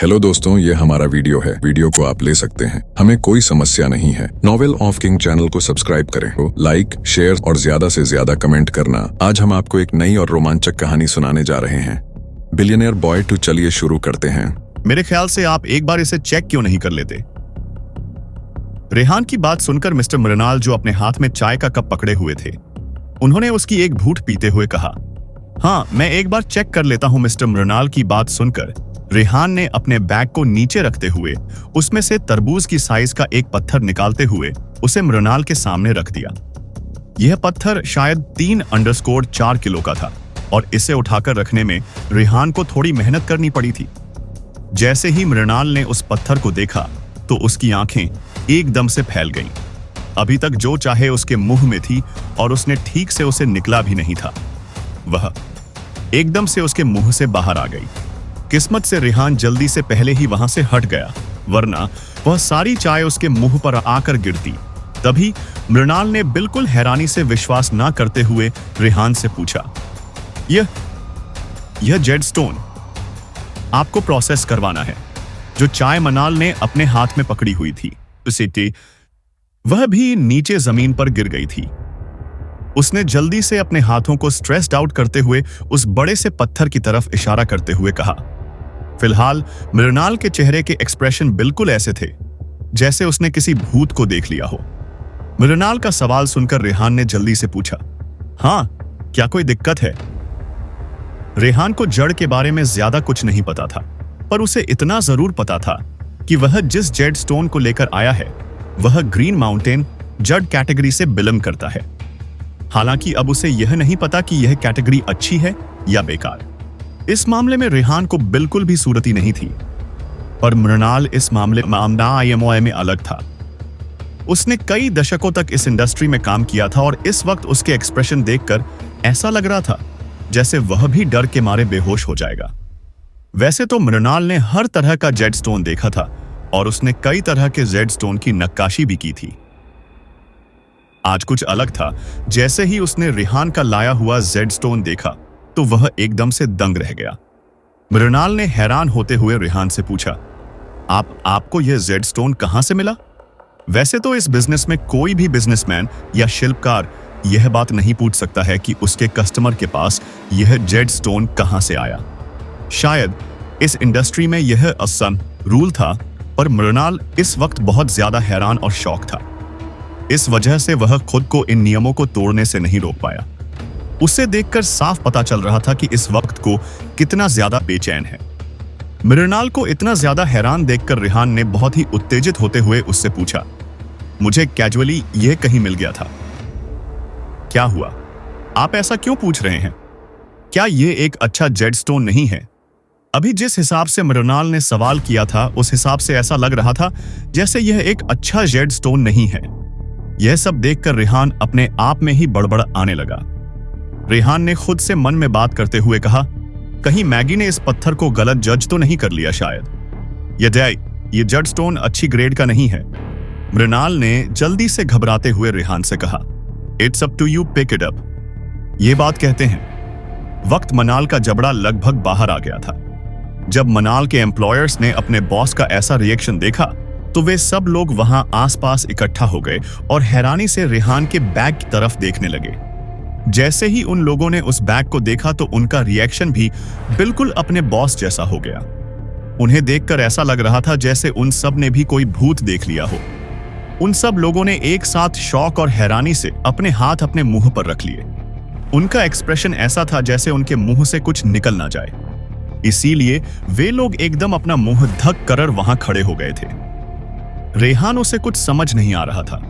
Hello दोस्तों, ये हमारा वीडियो है। वीडियो को आप ले सकते हैं, हमें कोई समस्या नहीं है। नॉवेल ऑफ किंग चैनल को सब्सक्राइब करें, लाइक, शेयर और ज्यादा से ज्यादा कमेंट करना। आज हम आपको एक नई और रोमांचक कहानी सुनाने जा रहे हैं, बिलियनियर बॉय 2। चलिए शुरू करते हैं। मेरे ख्याल से आप एक बार इसे चेक क्यों नहीं कर लेते? रेहान की बात सुनकर मिस्टर मृणाल, जो अपने हाथ में चाय का कप पकड़े हुए थे, उन्होंने उसकी एक घूंट पीते हुए कहा, हाँ, मैं एक बार चेक कर लेता हूं। मिस्टर मृणाल की बात सुनकर रेहान ने अपने बैग को नीचे रखते हुए उसमें से तरबूज की साइज का एक पत्थर निकालते हुए उसे मृणाल के सामने रख दिया। यह पत्थर शायद 3_4 किलो का था और इसे उठाकर रखने में रेहान को थोड़ी मेहनत करनी पड़ी थी। जैसे ही मृणाल ने उस पत्थर को देखा तो उसकी आंखें एकदम से फैल गईं। अभी तक जो चाहे उसके मुंह में थी और उसने ठीक से उसे निकला भी नहीं था, वह एकदम से उसके मुंह से बाहर आ गई। किस्मत से रेहान जल्दी से पहले ही वहां से हट गया, वरना वह सारी चाय उसके मुंह पर आकर गिरती। तभी मृणाल ने बिल्कुल हैरानी से विश्वास ना करते हुए रेहान से पूछा, यह जेड स्टोन आपको प्रोसेस करवाना है? जो चाय मृणाल ने अपने हाथ में पकड़ी हुई थी, वह भी नीचे जमीन पर गिर गई थी। उसने जल्दी से अपने हाथों को स्ट्रेस्ड आउट करते हुए उस बड़े से पत्थर की तरफ इशारा करते हुए कहा। फिलहाल मृणाल के चेहरे के एक्सप्रेशन बिल्कुल ऐसे थे जैसे उसने किसी भूत को देख लिया हो। मृणाल का सवाल सुनकर रेहान ने जल्दी से पूछा, हाँ, क्या कोई दिक्कत है? रेहान को जड़ के बारे में ज्यादा कुछ नहीं पता था, पर उसे इतना जरूर पता था कि वह जिस जेड स्टोन को लेकर आया है वह ग्रीन माउंटेन जड़ कैटेगरी से बिलोंग करता है। हालांकि अब उसे यह नहीं पता कि यह कैटेगरी अच्छी है या बेकार। इस मामले में रेहान को बिल्कुल भी सूरती नहीं थी, पर मृणाल इस मामले में अलग था। उसने कई दशकों तक इस इंडस्ट्री में काम किया था और इस वक्त उसके एक्सप्रेशन देखकर ऐसा लग रहा था जैसे वह भी डर के मारे बेहोश हो जाएगा। वैसे तो मृणाल ने हर तरह का जेड स्टोन देखा था और उसने कई तरह के जेड स्टोन की नक्काशी भी की थी। आज कुछ अलग था। जैसे ही उसने रेहान का लाया हुआ जेड स्टोन देखा तो वह एकदम से दंग रह गया। मृणाल ने हैरान होते हुए रेहान से पूछा, आपको यह जेड स्टोन कहां से मिला? वैसे तो इस बिजनेस में कोई भी बिजनेसमैन या शिल्पकार यह बात नहीं पूछ सकता है कि उसके कस्टमर के पास यह जेड स्टोन कहां से आया। शायद इस इंडस्ट्री में यह असम रूल था, पर मृणाल इस वक्त बहुत ज्यादा हैरान और शॉक था। इस वजह से वह खुद को इन नियमों को तोड़ने से नहीं रोक पाया। उसे देखकर साफ पता चल रहा था कि इस वक्त को कितना ज्यादा बेचैन है। मृणाल को इतना ज्यादा हैरान देखकर रेहान ने बहुत ही उत्तेजित होते हुए उससे पूछा, मुझे कैजुअली यह कहीं मिल गया था। क्या हुआ? आप ऐसा क्यों पूछ रहे हैं? क्या यह एक अच्छा जेड स्टोन नहीं है? अभी जिस हिसाब से मृणाल ने सवाल किया था उस हिसाब से ऐसा लग रहा था जैसे यह एक अच्छा जेड स्टोन नहीं है। यह सब देखकर रेहान अपने आप में ही बड़बड़ आने लगा। रेहान ने खुद से मन में बात करते हुए कहा, कहीं मैगी ने इस पत्थर को गलत जज तो नहीं कर लिया शायद। ये जेड स्टोन अच्छी ग्रेड का नहीं है। मृणाल ने जल्दी से घबराते हुए रेहान से कहा, it's up to you, pick it up. ये बात कहते हैं वक्त मनाल का जबड़ा लगभग बाहर आ गया था। जब मनाल के एम्प्लॉयर्स ने अपने बॉस का ऐसा रिएक्शन देखा तो वे सब लोग वहां आसपास इकट्ठा हो गए और हैरानी से रेहान के बैग की तरफ देखने लगे। जैसे ही उन लोगों ने उस बैग को देखा तो उनका रिएक्शन भी बिल्कुल अपने बॉस जैसा हो गया। उन्हें देखकर ऐसा लग रहा था जैसे उन सब ने भी कोई भूत देख लिया हो। उन सब लोगों ने एक साथ शौक और हैरानी से अपने हाथ अपने मुंह पर रख लिए। उनका एक्सप्रेशन ऐसा था जैसे उनके मुंह से कुछ निकल ना जाए। इसीलिए वे लोग एकदम अपना मुंह ढक कर वहां खड़े हो गए थे। रेहान उसे कुछ समझ नहीं आ रहा था।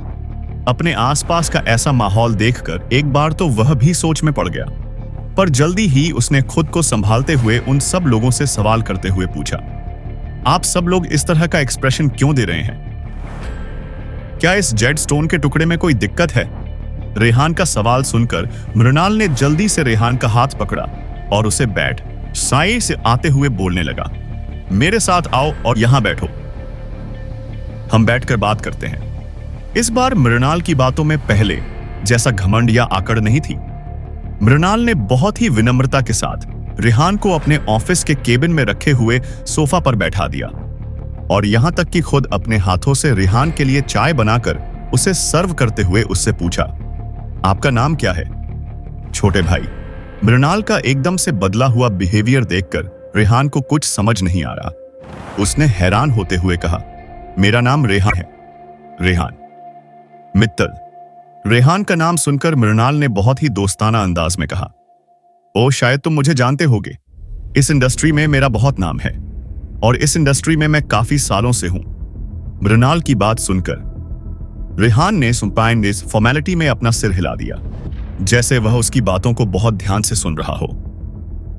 अपने आसपास का ऐसा माहौल देखकर एक बार तो वह भी सोच में पड़ गया, पर जल्दी ही उसने खुद को संभालते हुए उन सब लोगों से सवाल करते हुए पूछा, आप सब लोग इस तरह का एक्सप्रेशन क्यों दे रहे हैं? क्या इस जेड स्टोन के टुकड़े में कोई दिक्कत है? रेहान का सवाल सुनकर मृणाल ने जल्दी से रेहान का हाथ पकड़ा और उसे बैठ साई से आते हुए बोलने लगा, मेरे साथ आओ और यहां बैठो, हम बैठकर बात करते हैं। इस बार मृणाल की बातों में पहले जैसा घमंड या आकड़ नहीं थी। मृणाल ने बहुत ही विनम्रता के साथ रेहान को अपने ऑफिस के केबिन में रखे हुए सोफा पर बैठा दिया और यहां तक कि खुद अपने हाथों से रेहान के लिए चाय बनाकर उसे सर्व करते हुए उससे पूछा, आपका नाम क्या है? छोटे भाई, मृणाल का एकदम से बदला हुआ बिहेवियर देखकर रेहान को कुछ समझ नहीं आ रहा। उसने हैरान होते हुए कहा, मेरा नाम रेहान है। रेहान? मित्तल। रेहान का नाम सुनकर मृणाल ने बहुत ही दोस्ताना अंदाज में कहा, ओ शायद तुम मुझे जानते होगे। इस इंडस्ट्री में मेरा बहुत नाम है और इस इंडस्ट्री में मैं काफी सालों से हूं। मृणाल की बात सुनकर रेहान ने सुपाइन इस फॉर्मेलिटी में अपना सिर हिला दिया, जैसे वह उसकी बातों को बहुत ध्यान से सुन रहा हो।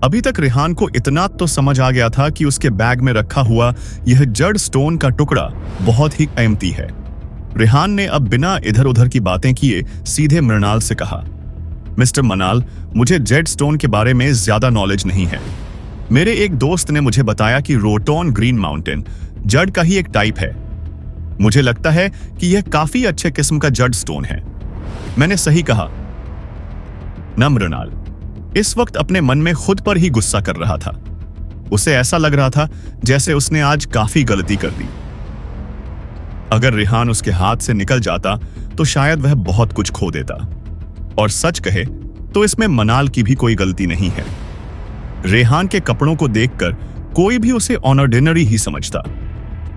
अभी तक रेहान को इतना तो समझ आ गया था कि उसके बैग में रखा हुआ यह जड़ स्टोन का टुकड़ा बहुत ही कीमती है। रेहान ने अब बिना इधर उधर की बातें किए सीधे मृणाल से कहा, मिस्टर मनाल, मुझे जेड स्टोन के बारे में ज्यादा नॉलेज नहीं है। मेरे एक दोस्त ने मुझे बताया कि रोटोन ग्रीन माउंटेन जड़ का ही एक टाइप है। मुझे लगता है कि यह काफी अच्छे किस्म का जड़ स्टोन है। मैंने सही कहा न? मृणाल इस वक्त अपने मन में खुद पर ही गुस्सा कर रहा था। उसे ऐसा लग रहा था जैसे उसने आज काफी गलती कर दी। अगर रेहान उसके हाथ से निकल जाता तो शायद वह बहुत कुछ खो देता। और सच कहे तो इसमें मनाल की भी कोई गलती नहीं है। रेहान के कपड़ों को देखकर कोई भी उसे ऑर्डिनरी ही समझता।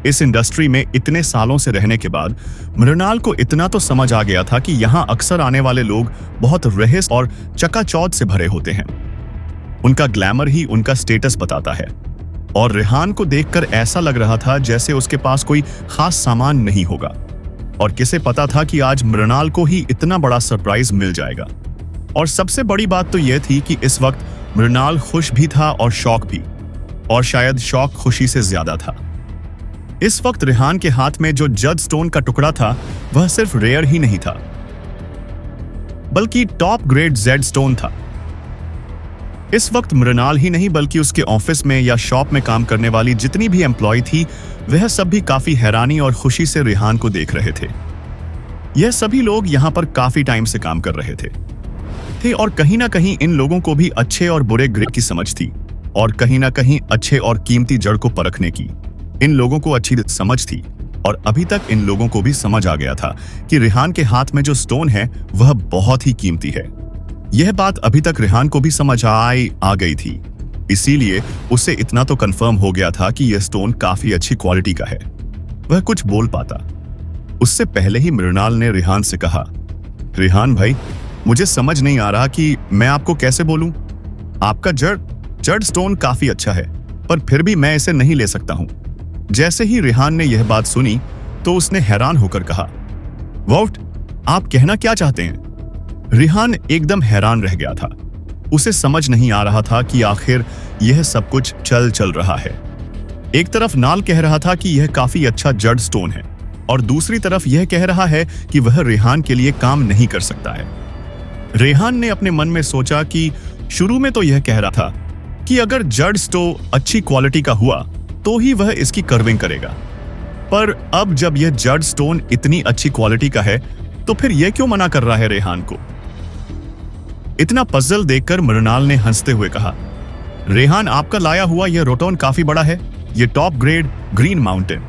इस इंडस्ट्री में इतने सालों से रहने के बाद मृणाल को इतना तो समझ आ गया था कि यहां अक्सर आने वाले लोग बहुत रहस्य और चकाचौंध से भरे होते हैं। उनका ग्लैमर ही उनका स्टेटस बताता है और रेहान को देखकर ऐसा लग रहा था जैसे उसके पास कोई खास सामान नहीं होगा। और किसे पता था कि आज मृणाल को ही इतना बड़ा सरप्राइज मिल जाएगा। और सबसे बड़ी बात तो यह थी कि इस वक्त मृणाल खुश भी था और शौक भी, और शायद शौक खुशी से ज्यादा था। इस वक्त रेहान के हाथ में जो जड स्टोन का टुकड़ा था वह सिर्फ रेयर ही नहीं था, बल्कि टॉप ग्रेड जेड स्टोन था। इस वक्त मृणाल ही नहीं बल्कि उसके ऑफिस में या शॉप में काम करने वाली जितनी भी एम्प्लॉय थी वह सब भी काफी हैरानी और खुशी से रेहान को देख रहे थे। यह सभी लोग यहां पर काफी टाइम से काम कर रहे थे और कहीं ना कहीं इन लोगों को भी अच्छे और बुरे ग्रेड की समझ थी और कहीं ना कहीं अच्छे और कीमती जड़ को परखने की इन लोगों को अच्छी समझ थी। और अभी तक इन लोगों को भी समझ आ गया था कि रेहान के हाथ में जो स्टोन है वह बहुत ही कीमती है। यह बात अभी तक रेहान को भी समझ आ गई थी, इसीलिए उसे इतना तो कंफर्म हो गया था कि यह स्टोन काफी अच्छी क्वालिटी का है। वह कुछ बोल पाता उससे पहले ही मृणाल ने रेहान से कहा, रेहान भाई, मुझे समझ नहीं आ रहा कि मैं आपको कैसे बोलूं। आपका जड़ स्टोन काफी अच्छा है, पर फिर भी मैं इसे नहीं ले सकता हूं। जैसे ही रेहान ने यह बात सुनी तो उसने हैरान होकर कहा, वॉट, आप कहना क्या चाहते हैं? रेहान एकदम हैरान रह गया था। उसे समझ नहीं आ रहा था कि आखिर यह सब कुछ चल रहा है। एक तरफ नाल कह रहा था कि यह काफी अच्छा जड़ स्टोन है और दूसरी तरफ यह कह रहा है कि वह रेहान के लिए काम नहीं कर सकता है। रेहान ने अपने मन में सोचा कि शुरू में तो यह कह रहा था कि अगर जड़ स्टोन अच्छी क्वालिटी का हुआ तो ही वह इसकी कर्विंग करेगा, पर अब जब यह जड़ स्टोन इतनी अच्छी क्वालिटी का है तो फिर यह क्यों मना कर रहा है रेहान को? इतना पजल देखकर मृणाल ने हंसते हुए कहा, रेहान, आपका लाया हुआ यह रोटोन काफी बड़ा है। यह top grade green mountain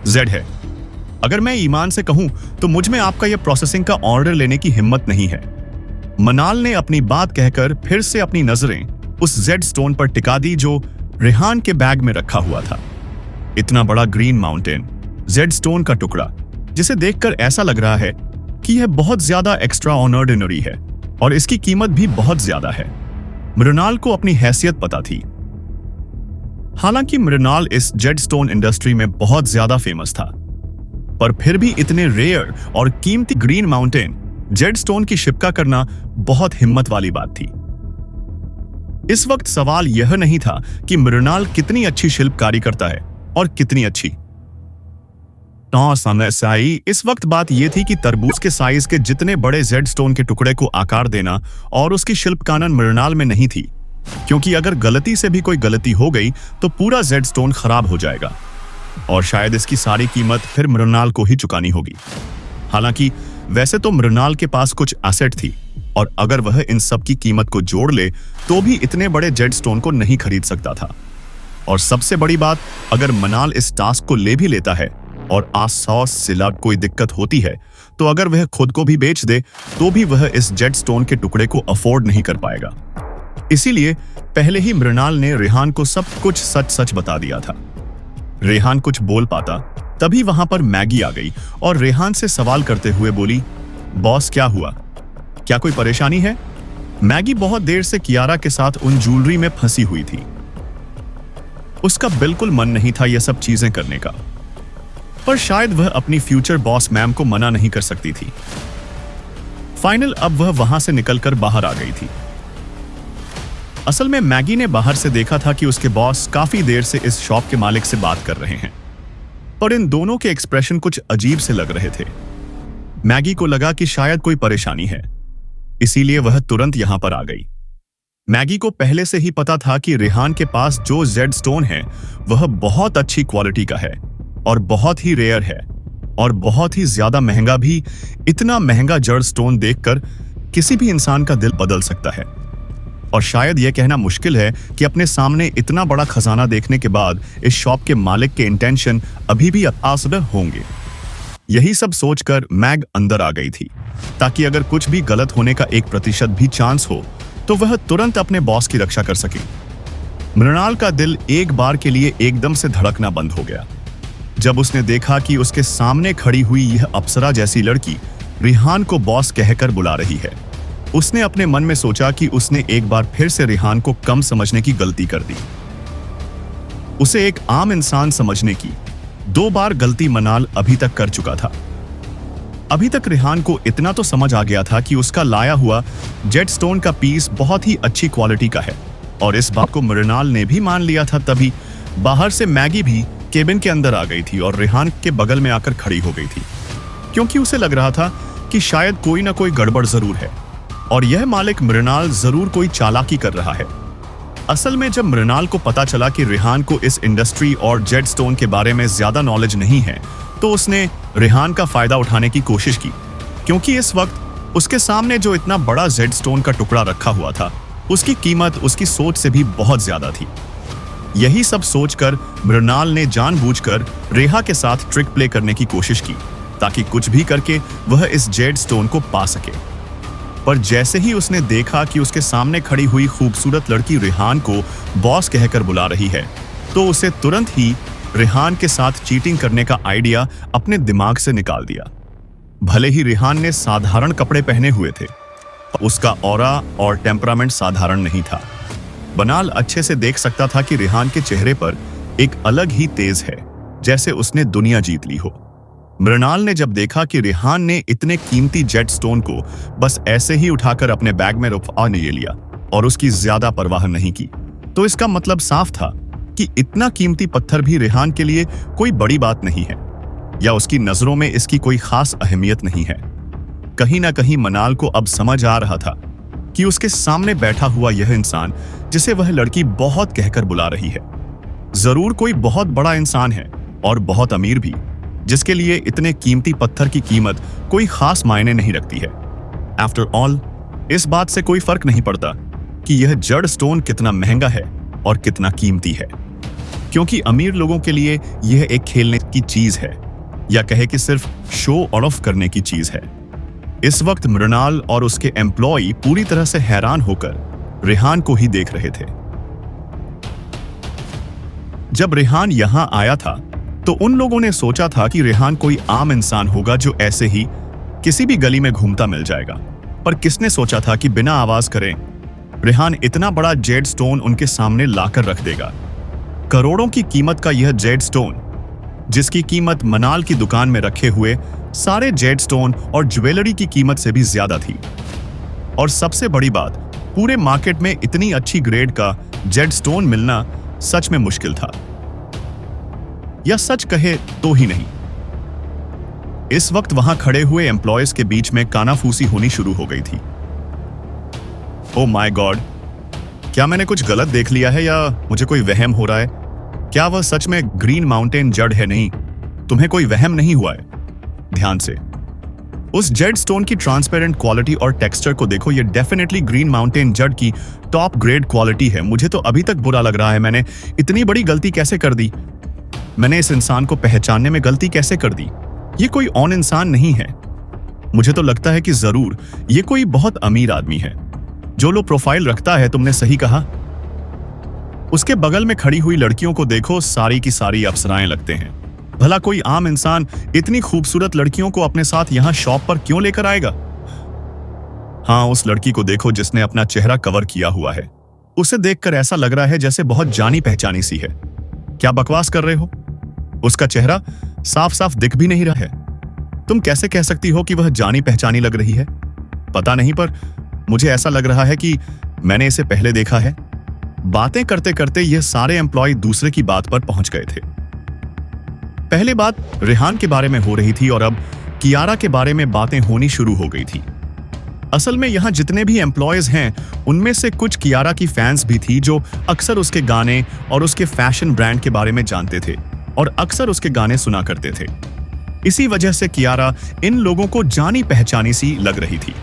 Z है। अगर मैं ईमान से कहूं तो मुझ में आपका यह प्रोसेसिंग का ऑर्डर लेने की हिम्मत नहीं है। मनाल ने अपनी बात कहकर फिर से अपनी नजरें उस जेड स्टोन पर टिका दी जो रेहान के बैग में रखा हुआ था। इतना बड़ा ग्रीन माउंटेन जेड स्टोन का टुकड़ा जिसे देखकर ऐसा लग रहा है कि यह बहुत ज्यादा एक्स्ट्रा ऑर्डिनरी है और इसकी कीमत भी बहुत ज्यादा है। मृणाल को अपनी हैसियत पता थी। हालांकि मृणाल इस जेड स्टोन इंडस्ट्री में बहुत ज्यादा फेमस था, पर फिर भी इतने रेयर और कीमती ग्रीन माउंटेन जेड स्टोन की शिपका करना बहुत हिम्मत वाली बात थी। इस वक्त सवाल यह नहीं था कि मृणाल कितनी अच्छी शिल्पकारी करता है और कितनी अच्छी इस वक्त बात यह थी कि तरबूज के साइज के जितने बड़े जेड स्टोन के टुकड़े को आकार देना और उसकी शिल्पकानन मृणाल में नहीं थी, क्योंकि अगर गलती से भी कोई गलती हो गई तो पूरा जेड स्टोन खराब हो जाएगा और शायद इसकी सारी कीमत फिर मृणाल को ही चुकानी होगी। हालांकि वैसे तो मृणाल के पास कुछ एसेट थी, और अगर वह इन सब की कीमत को जोड़ ले तो भी इतने बड़े जेड स्टोन को नहीं खरीद सकता था। और सबसे बड़ी बात, अगर मनाल इस टास्क को ले भी लेता है और आसपास सिला कोई दिक्कत होती है तो अगर वह खुद को भी बेच दे तो भी वह इस जेड स्टोन के टुकड़े को अफोर्ड नहीं कर पाएगा। इसीलिए पहले ही मृणाल ने रेहान को सब कुछ सच सच बता दिया था। रेहान कुछ बोल पाता तभी वहां पर मैगी आ गई और रेहान से सवाल करते हुए बोली, बॉस क्या हुआ, क्या कोई परेशानी है? मैगी बहुत देर से कियारा के साथ उन ज्वेलरी में फंसी हुई थी। उसका बिल्कुल मन नहीं था यह सब चीजें करने का, पर शायद वह अपनी फ्यूचर बॉस मैम को मना नहीं कर सकती थी। फाइनल अब वह वहां से निकलकर बाहर आ गई थी। असल में मैगी ने बाहर से देखा था कि उसके बॉस काफी देर से इस शॉप के मालिक से बात कर रहे हैं, पर इन दोनों के एक्सप्रेशन कुछ अजीब से लग रहे थे। मैगी को लगा कि शायद कोई परेशानी है, इसीलिए वह तुरंत यहां पर आ गई। मैगी को पहले से ही पता था कि रेहान के पास जो जेड स्टोन है वह बहुत अच्छी क्वालिटी का है और बहुत ही रेयर है और बहुत ही ज्यादा महंगा भी। इतना महंगा जड़ स्टोन देखकर किसी भी इंसान का दिल बदल सकता है, और शायद यह कहना मुश्किल है कि अपने सामने इतना बड़ा खजाना देखने के बाद इस शॉप के मालिक के इंटेंशन अभी भी आसुदा होंगे। यही सब सोचकर मैग अंदर आ गई थी, ताकि अगर कुछ भी गलत होने का 1% भी चांस हो तो वह तुरंत अपने बॉस की रक्षा कर सके। मृणाल का दिल एक बार के लिए एकदम से धड़कना बंद हो गया जब उसने देखा कि उसके सामने खड़ी हुई यह अप्सरा जैसी लड़की रेहान को बॉस कहकर बुला रही है। उसने अपने मन में सोचा कि उसने एक बार फिर से रेहान को कम समझने की गलती कर दी। उसे एक आम इंसान समझने की 2 बार गलती मनाल अभी तक कर चुका था। अभी तक रेहान को इतना तो समझ आ गया था कि उसका लाया हुआ जेड स्टोन का पीस बहुत ही अच्छी क्वालिटी का है, और इस बात को मृणाल ने भी मान लिया था। तभी बाहर से मैगी भी केबिन के अंदर आ गई थी और रेहान के बगल में आकर खड़ी हो गई थी, क्योंकि उसे लग रहा था कि शायद कोई ना कोई गड़बड़ जरूर है और यह मालिक मृणाल जरूर कोई चालाकी कर रहा है। असल में जब मृणाल को पता चला कि रेहान को इस इंडस्ट्री और जेड स्टोन के बारे में ज्यादा नॉलेज नहीं है तो उसने रेहान का फायदा उठाने की कोशिश की, क्योंकि इस वक्त उसके सामने जो इतना बड़ा जेड स्टोन का टुकड़ा रखा हुआ था उसकी कीमत उसकी सोच से भी बहुत ज्यादा थी। यही सब सोचकर मृणाल ने जानबूझकर रेहा के साथ ट्रिक प्ले करने की कोशिश की, ताकि कुछ भी करके वह इस जेड स्टोन को पा सके। पर जैसे ही उसने देखा कि उसके सामने खड़ी हुई खूबसूरत लड़की रेहान को बॉस कहकर बुला रही है तो उसे तुरंत ही रेहान के साथ चीटिंग करने का आइडिया अपने दिमाग से निकाल दिया। भले ही रेहान ने साधारण कपड़े पहने हुए थे, उसका ऑरा और टेम्परामेंट साधारण नहीं था। मनाल अच्छे से देख सकता था कि रेहान के चेहरे पर एक अलग ही तेज है, जैसे उसने दुनिया जीत ली हो। मृणाल ने जब देखा कि रेहान ने इतने कीमती जेड स्टोन को बस ऐसे ही उठाकर अपने बैग में रखवा नहीं लिया और उसकी ज्यादा परवाह नहीं की, तो इसका मतलब साफ था कि इतना कीमती पत्थर भी रेहान के लिए कोई बड़ी बात नहीं है, या उसकी नजरों में इसकी कोई खास अहमियत नहीं है। कहीं ना कहीं मनाल को अब समझ आ रहा था कि उसके सामने बैठा हुआ यह इंसान, जिसे वह लड़की बहुत कहकर बुला रही है, जरूर कोई बहुत बड़ा इंसान है और बहुत अमीर भी, जिसके लिए इतने कीमती पत्थर की कीमत कोई खास मायने नहीं रखती है। आफ्टर ऑल, इस बात से कोई फर्क नहीं पड़ता कि यह जड़ स्टोन कितना महंगा है और कितना कीमती है, क्योंकि अमीर लोगों के लिए यह एक खेलने की चीज है, या कहे कि सिर्फ शो ऑफ करने की चीज है। इस वक्त मृणाल और उसके एम्प्लॉय पूरी तरह से हैरान होकर रेहान को ही देख रहे थे। जब रेहान यहां आया था तो उन लोगों ने सोचा था कि रेहान कोई आम इंसान होगा जो ऐसे ही किसी भी गली में घूमता मिल जाएगा, पर किसने सोचा था कि बिना आवाज करे रेहान इतना बड़ा जेड स्टोन उनके सामने लाकर रख देगा। करोड़ों की कीमत का यह जेड स्टोन, जिसकी कीमत मनाल की दुकान में रखे हुए सारे जेड स्टोन और ज्वेलरी की कीमत से भी ज्यादा थी। और सबसे बड़ी बात, पूरे मार्केट में इतनी अच्छी ग्रेड का जेड स्टोन मिलना सच में मुश्किल था, या सच कहे तो ही नहीं। इस वक्त वहां खड़े हुए एम्प्लॉयज के बीच में कानाफूसी होनी शुरू हो गई थी। ओ माय गॉड, क्या मैंने कुछ गलत देख लिया है या मुझे कोई वहम हो रहा है? क्या वह सच में ग्रीन माउंटेन जड़ है? नहीं, तुम्हें कोई वहम नहीं हुआ है? ध्यान से, उस जेड स्टोन की ट्रांसपेरेंट क्वालिटी और टेक्सचर को देखो, ये डेफिनेटली ग्रीन माउंटेन जड की टॉप ग्रेड क्वालिटी है। मुझे तो अभी तक बुरा लग रहा है, मैंने इतनी बड़ी गलती कैसे कर दी। मैंने इस इंसान को पहचानने में गलती कैसे कर दी। ये कोई ऑन इंसान नहीं है। मुझे तो लगता है कि जरूर ये कोई बहुत अमीर आदमी है। जो लो प्रोफाइल रखता है, तुमने सही कहा। उसके बगल में खड़ी हुई लड़कियों को देखो, सारी की सारी अप्सराएं लगते हैं। भला कोई आम इंसान इतनी खूबसूरत लड़कियों को अपने साथ यहां शॉप पर क्यों लेकर आएगा। हाँ, उस लड़की को देखो जिसने अपना चेहरा कवर किया हुआ है। उसे देखकर ऐसा लग रहा है जैसे बहुत जानी पहचानी सी है। क्या बकवास कर रहे हो? उसका चेहरा साफ साफ दिख भी नहीं रहा है। तुम कैसे कह सकती हो कि वह जानी पहचानी लग रही है? पता नहीं, पर मुझे ऐसा लग रहा है कि मैंने इसे पहले देखा है। बातें करते करते ये सारे एम्प्लॉय दूसरे की बात पर पहुंच गए थे। पहले बात रेहान के बारे में हो रही थी और अब कियारा के बारे में बातें होनी शुरू हो गई थी। असल में यहाँ जितने भी एम्प्लॉयज हैं, उनमें से कुछ कियारा की फैंस भी थी जो अक्सर उसके गाने और उसके फैशन ब्रांड के बारे में जानते थे और अक्सर उसके गाने सुना करते थे। इसी वजह से कियारा इन लोगों को जानी पहचानी सी लग रही थी।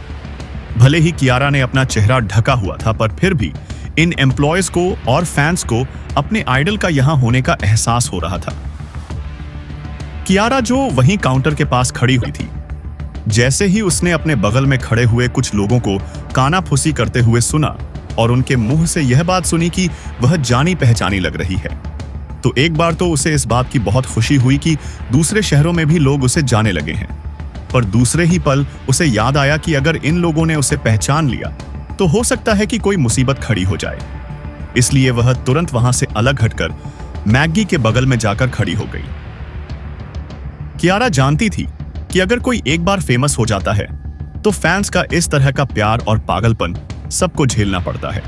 भले ही कियारा ने अपना चेहरा ढका हुआ था, पर फिर भी इन एम्प्लॉयज को और फैंस को अपने आइडल का यहां होने का एहसास हो रहा था। कियारा जो वहीं काउंटर के पास खड़ी हुई थी, जैसे ही उसने अपने बगल में खड़े हुए कुछ लोगों को कानाफूसी करते हुए सुना और उनके मुंह से यह बात सुनी कि वह जानी पहचानी लग रही है, तो एक बार तो उसे इस बात की बहुत खुशी हुई कि दूसरे शहरों में भी लोग उसे जाने लगे हैं। पर दूसरे ही पल उसे याद आया कि अगर इन लोगों ने उसे पहचान लिया तो हो सकता है कि कोई मुसीबत खड़ी हो जाए। इसलिए वह तुरंत वहां से अलग हटकर मैगी के बगल में जाकर खड़ी हो गई। कियारा जानती थी कि अगर कोई एक बार फेमस हो जाता है तो फैंस का इस तरह का प्यार और पागलपन सबको झेलना पड़ता है।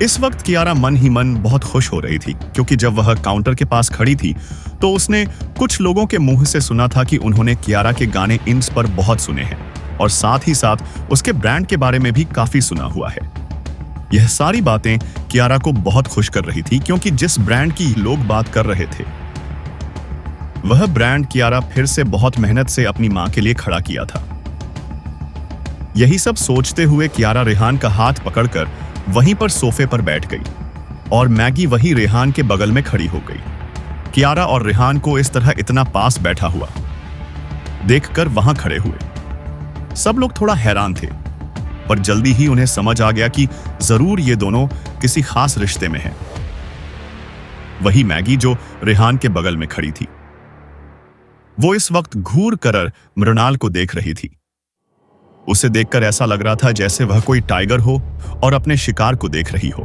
इस वक्त कियारा मन ही मन बहुत खुश हो रही थी, क्योंकि जब वह काउंटर के पास खड़ी थी तो उसने कुछ लोगों के मुंह से सुना था कि उन्होंने कियारा के गाने इंस पर बहुत सुने हैं और साथ ही साथ उसके ब्रांड के बारे में भी काफी सुना हुआ है। यह सारी बातें कियारा को बहुत खुश कर रही थी, क्योंकि जिस ब्रांड की लोग बात कर रहे थे वह ब्रांड कियारा फिर से बहुत मेहनत से अपनी मां के लिए खड़ा किया था। यही सब सोचते हुए कियारा रेहान का हाथ पकड़कर वहीं पर सोफे पर बैठ गई और मैगी वही रेहान के बगल में खड़ी हो गई। कियारा और रेहान को इस तरह इतना पास बैठा हुआ देखकर वहां खड़े हुए सब लोग थोड़ा हैरान थे, पर जल्दी ही उन्हें समझ आ गया कि जरूर ये दोनों किसी खास रिश्ते में हैं। वही मैगी जो रेहान के बगल में खड़ी थी, वो इस वक्त घूर कर मृणाल को देख रही थी। उसे देखकर ऐसा लग रहा था जैसे वह कोई टाइगर हो और अपने शिकार को देख रही हो।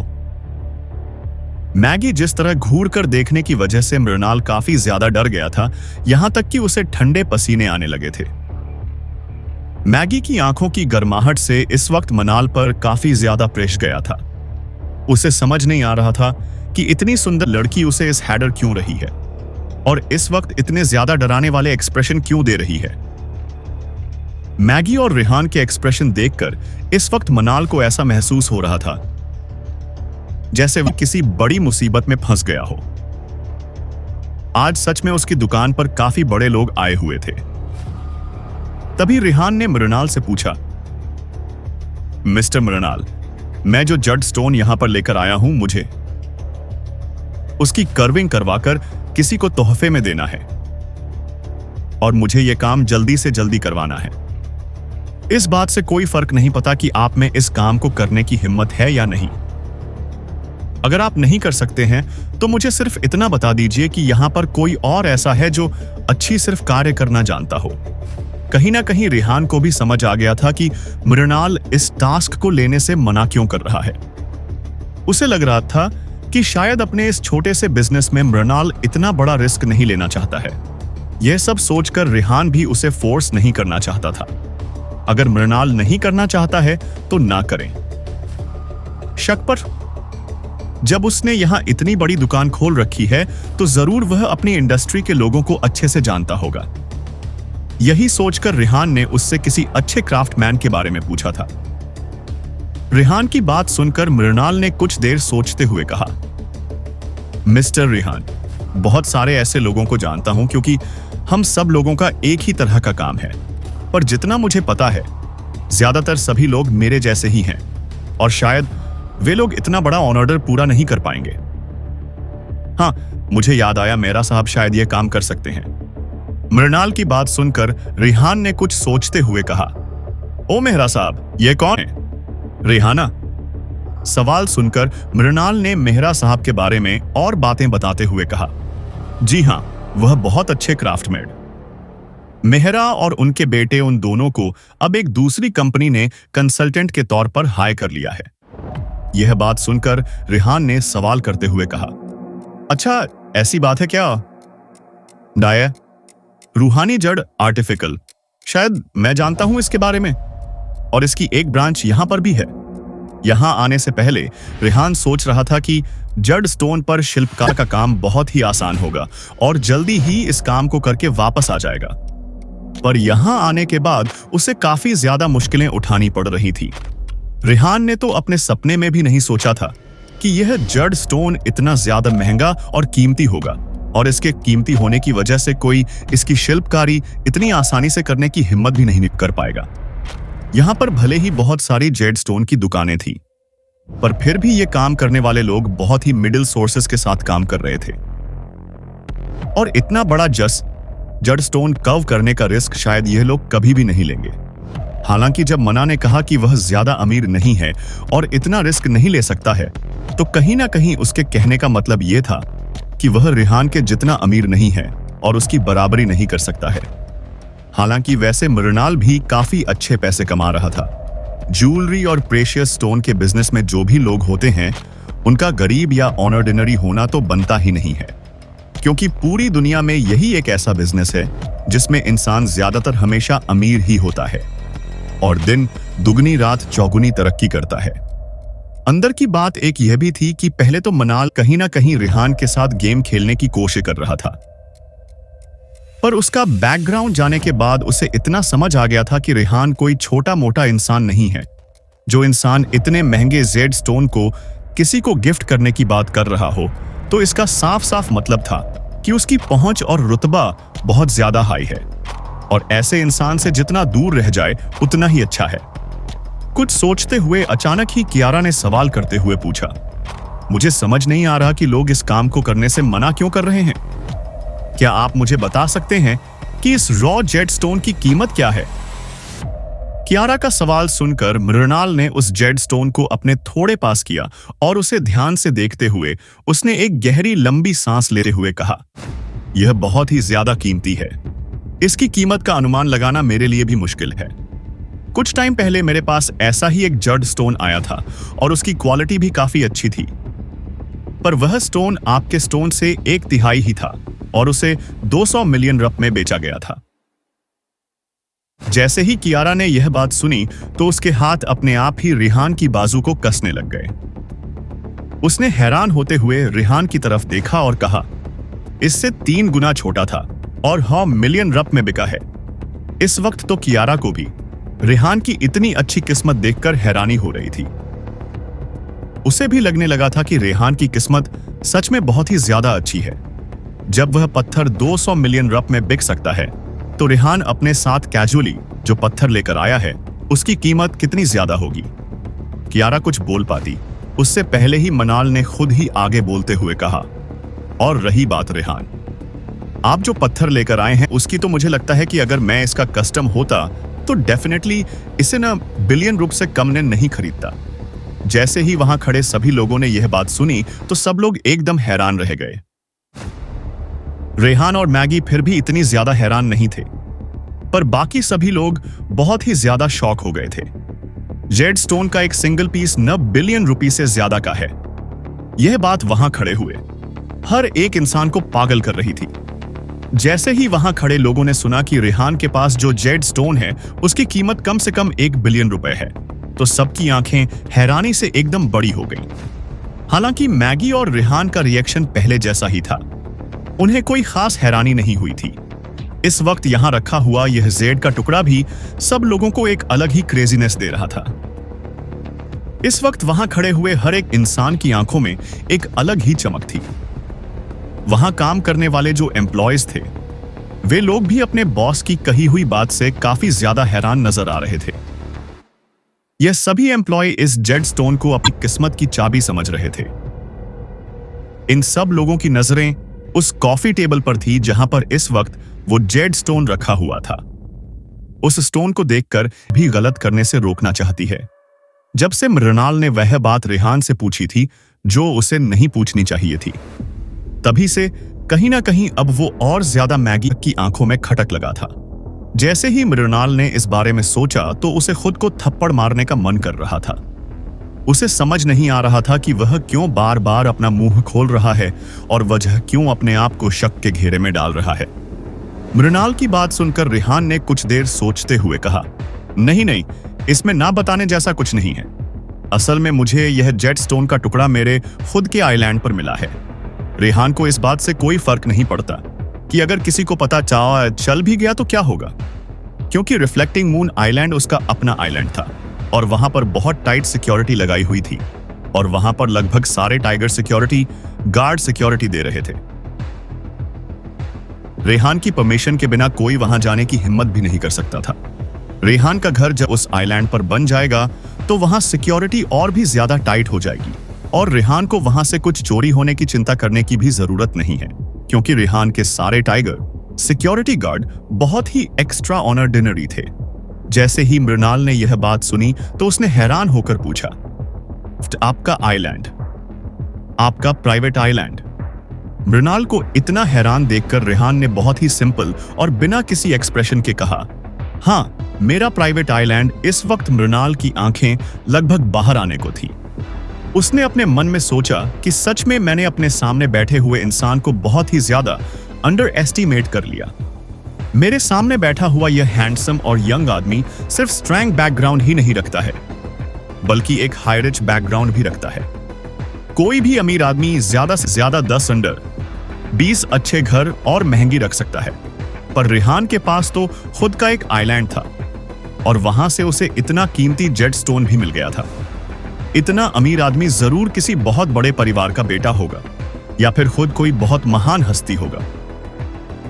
मैगी जिस तरह घूर कर देखने की वजह से मृणाल काफी ज्यादा डर गया था, यहां तक कि उसे ठंडे पसीने आने लगे थे। मैगी की आंखों की गर्माहट से इस वक्त मनाल पर काफी ज्यादा प्रेशर गया था। उसे समझ नहीं आ रहा था कि इतनी सुंदर लड़की उसे इस हैडर क्यों रही है और इस वक्त इतने ज्यादा डराने वाले एक्सप्रेशन क्यों दे रही है। मैगी और रेहान के एक्सप्रेशन देखकर इस वक्त मनाल को ऐसा महसूस हो रहा था जैसे वह किसी बड़ी मुसीबत में फंस गया हो। आज सच में उसकी दुकान पर काफी बड़े लोग आए हुए थे। तभी रेहान ने मृणाल से पूछा, मिस्टर मृणाल, मैं जो जड स्टोन यहां पर लेकर आया हूं, मुझे उसकी कर्विंग करवाकर किसी को तोहफे में देना है और मुझे यह काम जल्दी से जल्दी करवाना है। इस बात से कोई फर्क नहीं पता कि आप में इस काम को करने की हिम्मत है या नहीं। अगर आप नहीं कर सकते हैं तो मुझे सिर्फ इतना बता दीजिए कि यहां पर कोई और ऐसा है जो अच्छी सिर्फ कार्य करना जानता हो। कहीं ना कहीं रेहान को भी समझ आ गया था कि मृणाल इस टास्क को लेने से मना क्यों कर रहा है। उसे लग रहा था कि शायद अपने इस छोटे से बिजनेस में मृणाल इतना बड़ा रिस्क नहीं लेना चाहता है। यह सब सोचकर रेहान भी उसे फोर्स नहीं करना चाहता था। अगर मृणाल नहीं करना चाहता है तो ना करें। शक पर जब उसने यहां इतनी बड़ी दुकान खोल रखी है तो जरूर वह अपनी इंडस्ट्री के लोगों को अच्छे से जानता होगा। यही सोचकर रेहान ने उससे किसी अच्छे क्राफ्टमैन के बारे में पूछा था। रेहान की बात सुनकर मृणाल ने कुछ देर सोचते हुए कहा, मिस्टर रेहान, बहुत सारे ऐसे लोगों को जानता हूं क्योंकि हम सब लोगों का एक ही तरह का काम है। पर जितना मुझे पता है ज्यादातर सभी लोग मेरे जैसे ही हैं और शायद वे लोग इतना बड़ा ऑर्डर पूरा नहीं कर पाएंगे। हाँ, मुझे याद आया मेहरा साहब शायद यह काम कर सकते हैं। मृणाल की बात सुनकर रिहान ने कुछ सोचते हुए कहा, ओ मेहरा साहब, ये कौन है? रेहाना। सवाल सुनकर मृणाल ने मेहरा साहब के बारे में और बातें बताते हुए कहा, जी हां, वह बहुत अच्छे क्राफ्टमेड। मेहरा और उनके बेटे उन दोनों को अब एक दूसरी कंपनी ने कंसल्टेंट के तौर पर हायर कर लिया है। यह बात सुनकर रेहान ने सवाल करते हुए कहा, अच्छा ऐसी बात है क्या? डाया, रूहानी जड़ आर्टिफिकल, शायद मैं जानता हूं इसके बारे में, और इसकी एक ब्रांच यहां पर भी है। यहां आने से पहले रेहान सोच रहा था कि जड़ स्टोन पर शिल्पकार का काम बहुत ही आसान होगा और जल्दी ही इस काम को करके वापस आ जाएगा, पर यहां आने के बाद उसे काफी ज्यादा मुश्किलें उठानी पड़ रही थी। रेहान ने तो अपने सपने में भी नहीं सोचा था कि यह जड़ स्टोन इतना ज्यादा महंगा और कीमती होगा, और इसके कीमती होने की वजह से कोई इसकी शिल्पकारी इतनी आसानी से करने की हिम्मत भी नहीं कर पाएगा। यहां पर भले ही बहुत सारी जेड स्टोन की दुकानें थी, पर फिर भी ये काम करने वाले लोग बहुत ही मिडिल सोर्सेस के साथ काम कर रहे थे, और इतना बड़ा जड़ स्टोन कर्व करने का रिस्क शायद यह लोग कभी भी नहीं लेंगे। हालांकि जब मना ने कहा कि वह ज्यादा अमीर नहीं है और इतना रिस्क नहीं ले सकता है, तो कहीं ना कहीं उसके कहने का मतलब यह था कि वह रेहान के जितना अमीर नहीं है और उसकी बराबरी नहीं कर सकता है। हालांकि वैसे मृणाल भी काफी अच्छे पैसे कमा रहा था। ज्वेलरी और प्रेशियस स्टोन के बिजनेस में जो भी लोग होते हैं, उनका गरीब या ऑर्डिनरी होना तो बनता ही नहीं है, क्योंकि पूरी दुनिया में यही एक ऐसा बिजनेस है जिसमें इंसान ज्यादातर हमेशा अमीर ही होता है और दिन दुगनी रात चौगुनी तरक्की करता है। अंदर की बात एक यह भी थी कि पहले तो मनाल कहीं ना कहीं रेहान के साथ गेम खेलने की कोशिश कर रहा था, पर उसका बैकग्राउंड जाने के बाद उसे इतना समझ आ गया था कि रेहान कोई छोटा मोटा इंसान नहीं है। जो इंसान इतने महंगे जेड स्टोन को किसी को गिफ्ट करने की बात कर रहा हो, तो इसका साफ साफ मतलब था कि उसकी पहुंच और रुतबा बहुत ज्यादा हाई है, और ऐसे इंसान से जितना दूर रह जाए उतना ही अच्छा है। कुछ सोचते हुए अचानक ही कियारा ने सवाल करते हुए पूछा, मुझे समझ नहीं आ रहा कि लोग इस काम को करने से मना क्यों कर रहे हैं। क्या आप मुझे बता सकते हैं कि इस रॉ जेड स्टोन की कीमत क्या है? कियारा का सवाल सुनकर मृणाल ने उस जेड स्टोन को अपने थोड़े पास किया और उसे ध्यान से देखते हुए उसने एक गहरी लंबी सांस लेते हुए कहा, यह बहुत ही ज्यादा कीमती है। इसकी कीमत का अनुमान लगाना मेरे लिए भी मुश्किल है। कुछ टाइम पहले मेरे पास ऐसा ही एक जड़ स्टोन आया था और उसकी क्वालिटी भी काफी अच्छी थी, पर वह स्टोन आपके स्टोन से 1/3 ही था और उसे 200 मिलियन रप में बेचा गया था। जैसे ही कियारा ने यह बात सुनी तो उसके हाथ अपने आप ही रेहान की बाजू को कसने लग गए। उसने हैरान होते हुए रेहान की तरफ देखा और कहा, इससे 3 गुना छोटा था और 100 मिलियन रप में बिका है। इस वक्त तो कियारा को भी रेहान की इतनी अच्छी किस्मत देखकर हैरानी हो रही थी। उसे भी लगने लगा था कि रेहान की किस्मत सच में बहुत ही ज्यादा अच्छी है। जब वह पत्थर 200 मिलियन रप में बिक सकता है, तो रेहान अपने साथ कैजुअली जो पत्थर लेकर आया है उसकी कीमत कितनी ज्यादा होगी। कियारा कुछ बोल पाती उससे पहले ही मनाल ने खुद ही आगे बोलते हुए कहा, और रही बात रेहान, आप जो पत्थर लेकर आए हैं उसकी तो मुझे लगता है कि अगर मैं इसका कस्टम होता तो डेफिनेटली इसे ना बिलियन रुप से कम ने नहीं खरीदता। जैसे ही वहां खड़े सभी लोगों ने यह बात सुनी तो सब लोग एकदम हैरान रह गए। रेहान और मैगी फिर भी इतनी ज्यादा हैरान नहीं थे, पर बाकी सभी लोग बहुत ही ज्यादा शॉक हो गए थे। जेड स्टोन का एक सिंगल पीस 9 बिलियन रुपए से ज्यादा का है। यह बात वहां खड़े हुए हर एक इंसान को पागल कर रही थी। जैसे ही वहां खड़े लोगों ने सुना कि रेहान के पास जो जेड स्टोन है उसकी कीमत कम से कम 1 बिलियन रुपए है, तो सबकी आंखें हैरानी से एकदम बड़ी हो गई। हालांकि मैगी और रेहान का रिएक्शन पहले जैसा ही था, उन्हें कोई खास हैरानी नहीं हुई थी। इस वक्त यहां रखा हुआ यह जेड का टुकड़ा भी सब लोगों को एक अलग ही क्रेजीनेस दे रहा था। इस वक्त वहां खड़े हुए हर एक इंसान की आंखों में एक अलग ही चमक थी। वहां काम करने वाले जो एम्प्लॉयज थे वे लोग भी अपने बॉस की कही हुई बात से काफी ज्यादा हैरान नजर आ रहे थे। यह सभी एम्प्लॉय इस जेड स्टोन को अपनी किस्मत की चाबी समझ रहे थे। इन सब लोगों की नजरें उस कॉफी टेबल पर थी जहां पर इस वक्त वो जेड स्टोन रखा हुआ था। उस स्टोन को देखकर भी गलत करने से रोकना चाहती है। जब से मृणाल ने वह बात रेहान से पूछी थी जो उसे नहीं पूछनी चाहिए थी, तभी से कहीं ना कहीं अब वो और ज्यादा मैगी की आंखों में खटक लगा था। जैसे ही मृणाल ने इस बारे में सोचा तो उसे खुद को थप्पड़ मारने का मन कर रहा था। उसे समझ नहीं आ रहा था कि वह क्यों बार बार अपना मुंह खोल रहा है और वजह क्यों अपने आप को शक के घेरे में डाल रहा है। मृणाल की बात सुनकर रेहान ने कुछ देर सोचते हुए कहा, नहीं, इसमें ना बताने जैसा कुछ नहीं है। असल में मुझे यह जेड स्टोन का टुकड़ा मेरे खुद के आइलैंड पर मिला है। रेहान को इस बात से कोई फर्क नहीं पड़ता कि अगर किसी को पता चल भी गया तो क्या होगा, क्योंकि रिफ्लेक्टिंग मून आइलैंड उसका अपना आइलैंड था और वहां पर बहुत टाइट सिक्योरिटी लगाई हुई थी और वहां पर लगभग सारे टाइगर सिक्योरिटी गार्ड सिक्योरिटी दे रहे थे। रेहान की परमिशन के बिना कोई वहां जाने की हिम्मत भी नहीं कर सकता था। रेहान का घर जब उस आइलैंड पर बन जाएगा तो वहां सिक्योरिटी और भी ज्यादा टाइट हो जाएगी और रेहान को वहां से कुछ चोरी होने की चिंता करने की भी जरूरत नहीं है, क्योंकि रेहान के सारे टाइगर सिक्योरिटी गार्ड बहुत ही एक्स्ट्रा ऑर्डिनरी थे। जैसे ही मृणाल ने यह बात सुनी तो उसने हैरान होकर पूछा, आपका आइलैंड, आपका प्राइवेट आइलैंड? मृणाल को इतना हैरान देखकर रेहान ने बहुत ही सिंपल और बिना किसी एक्सप्रेशन के कहा, हाँ, मेरा प्राइवेट आइलैंड। इस वक्त मृणाल की आंखें लगभग बाहर आने को थी। उसने अपने मन में सोचा कि सच में मैंने अपने सामने बैठे हुए इंसान को बहुत ही ज्यादा अंडर एस्टिमेट कर लिया। मेरे सामने बैठा हुआ यह हैंडसम और यंग आदमी सिर्फ स्ट्रॉन्ग बैकग्राउंड ही नहीं रखता है, बल्कि एक हाई रिच बैकग्राउंड भी रखता है। कोई भी अमीर आदमी ज्यादा से ज्यादा 10 अंडर 20 अच्छे घर और महंगी रख सकता है, पर रेहान के पास तो खुद का एक आइलैंड था और वहां से उसे इतना कीमती जेड स्टोन भी मिल गया था। इतना अमीर आदमी जरूर किसी बहुत बड़े परिवार का बेटा होगा या फिर खुद कोई बहुत महान हस्ती होगा।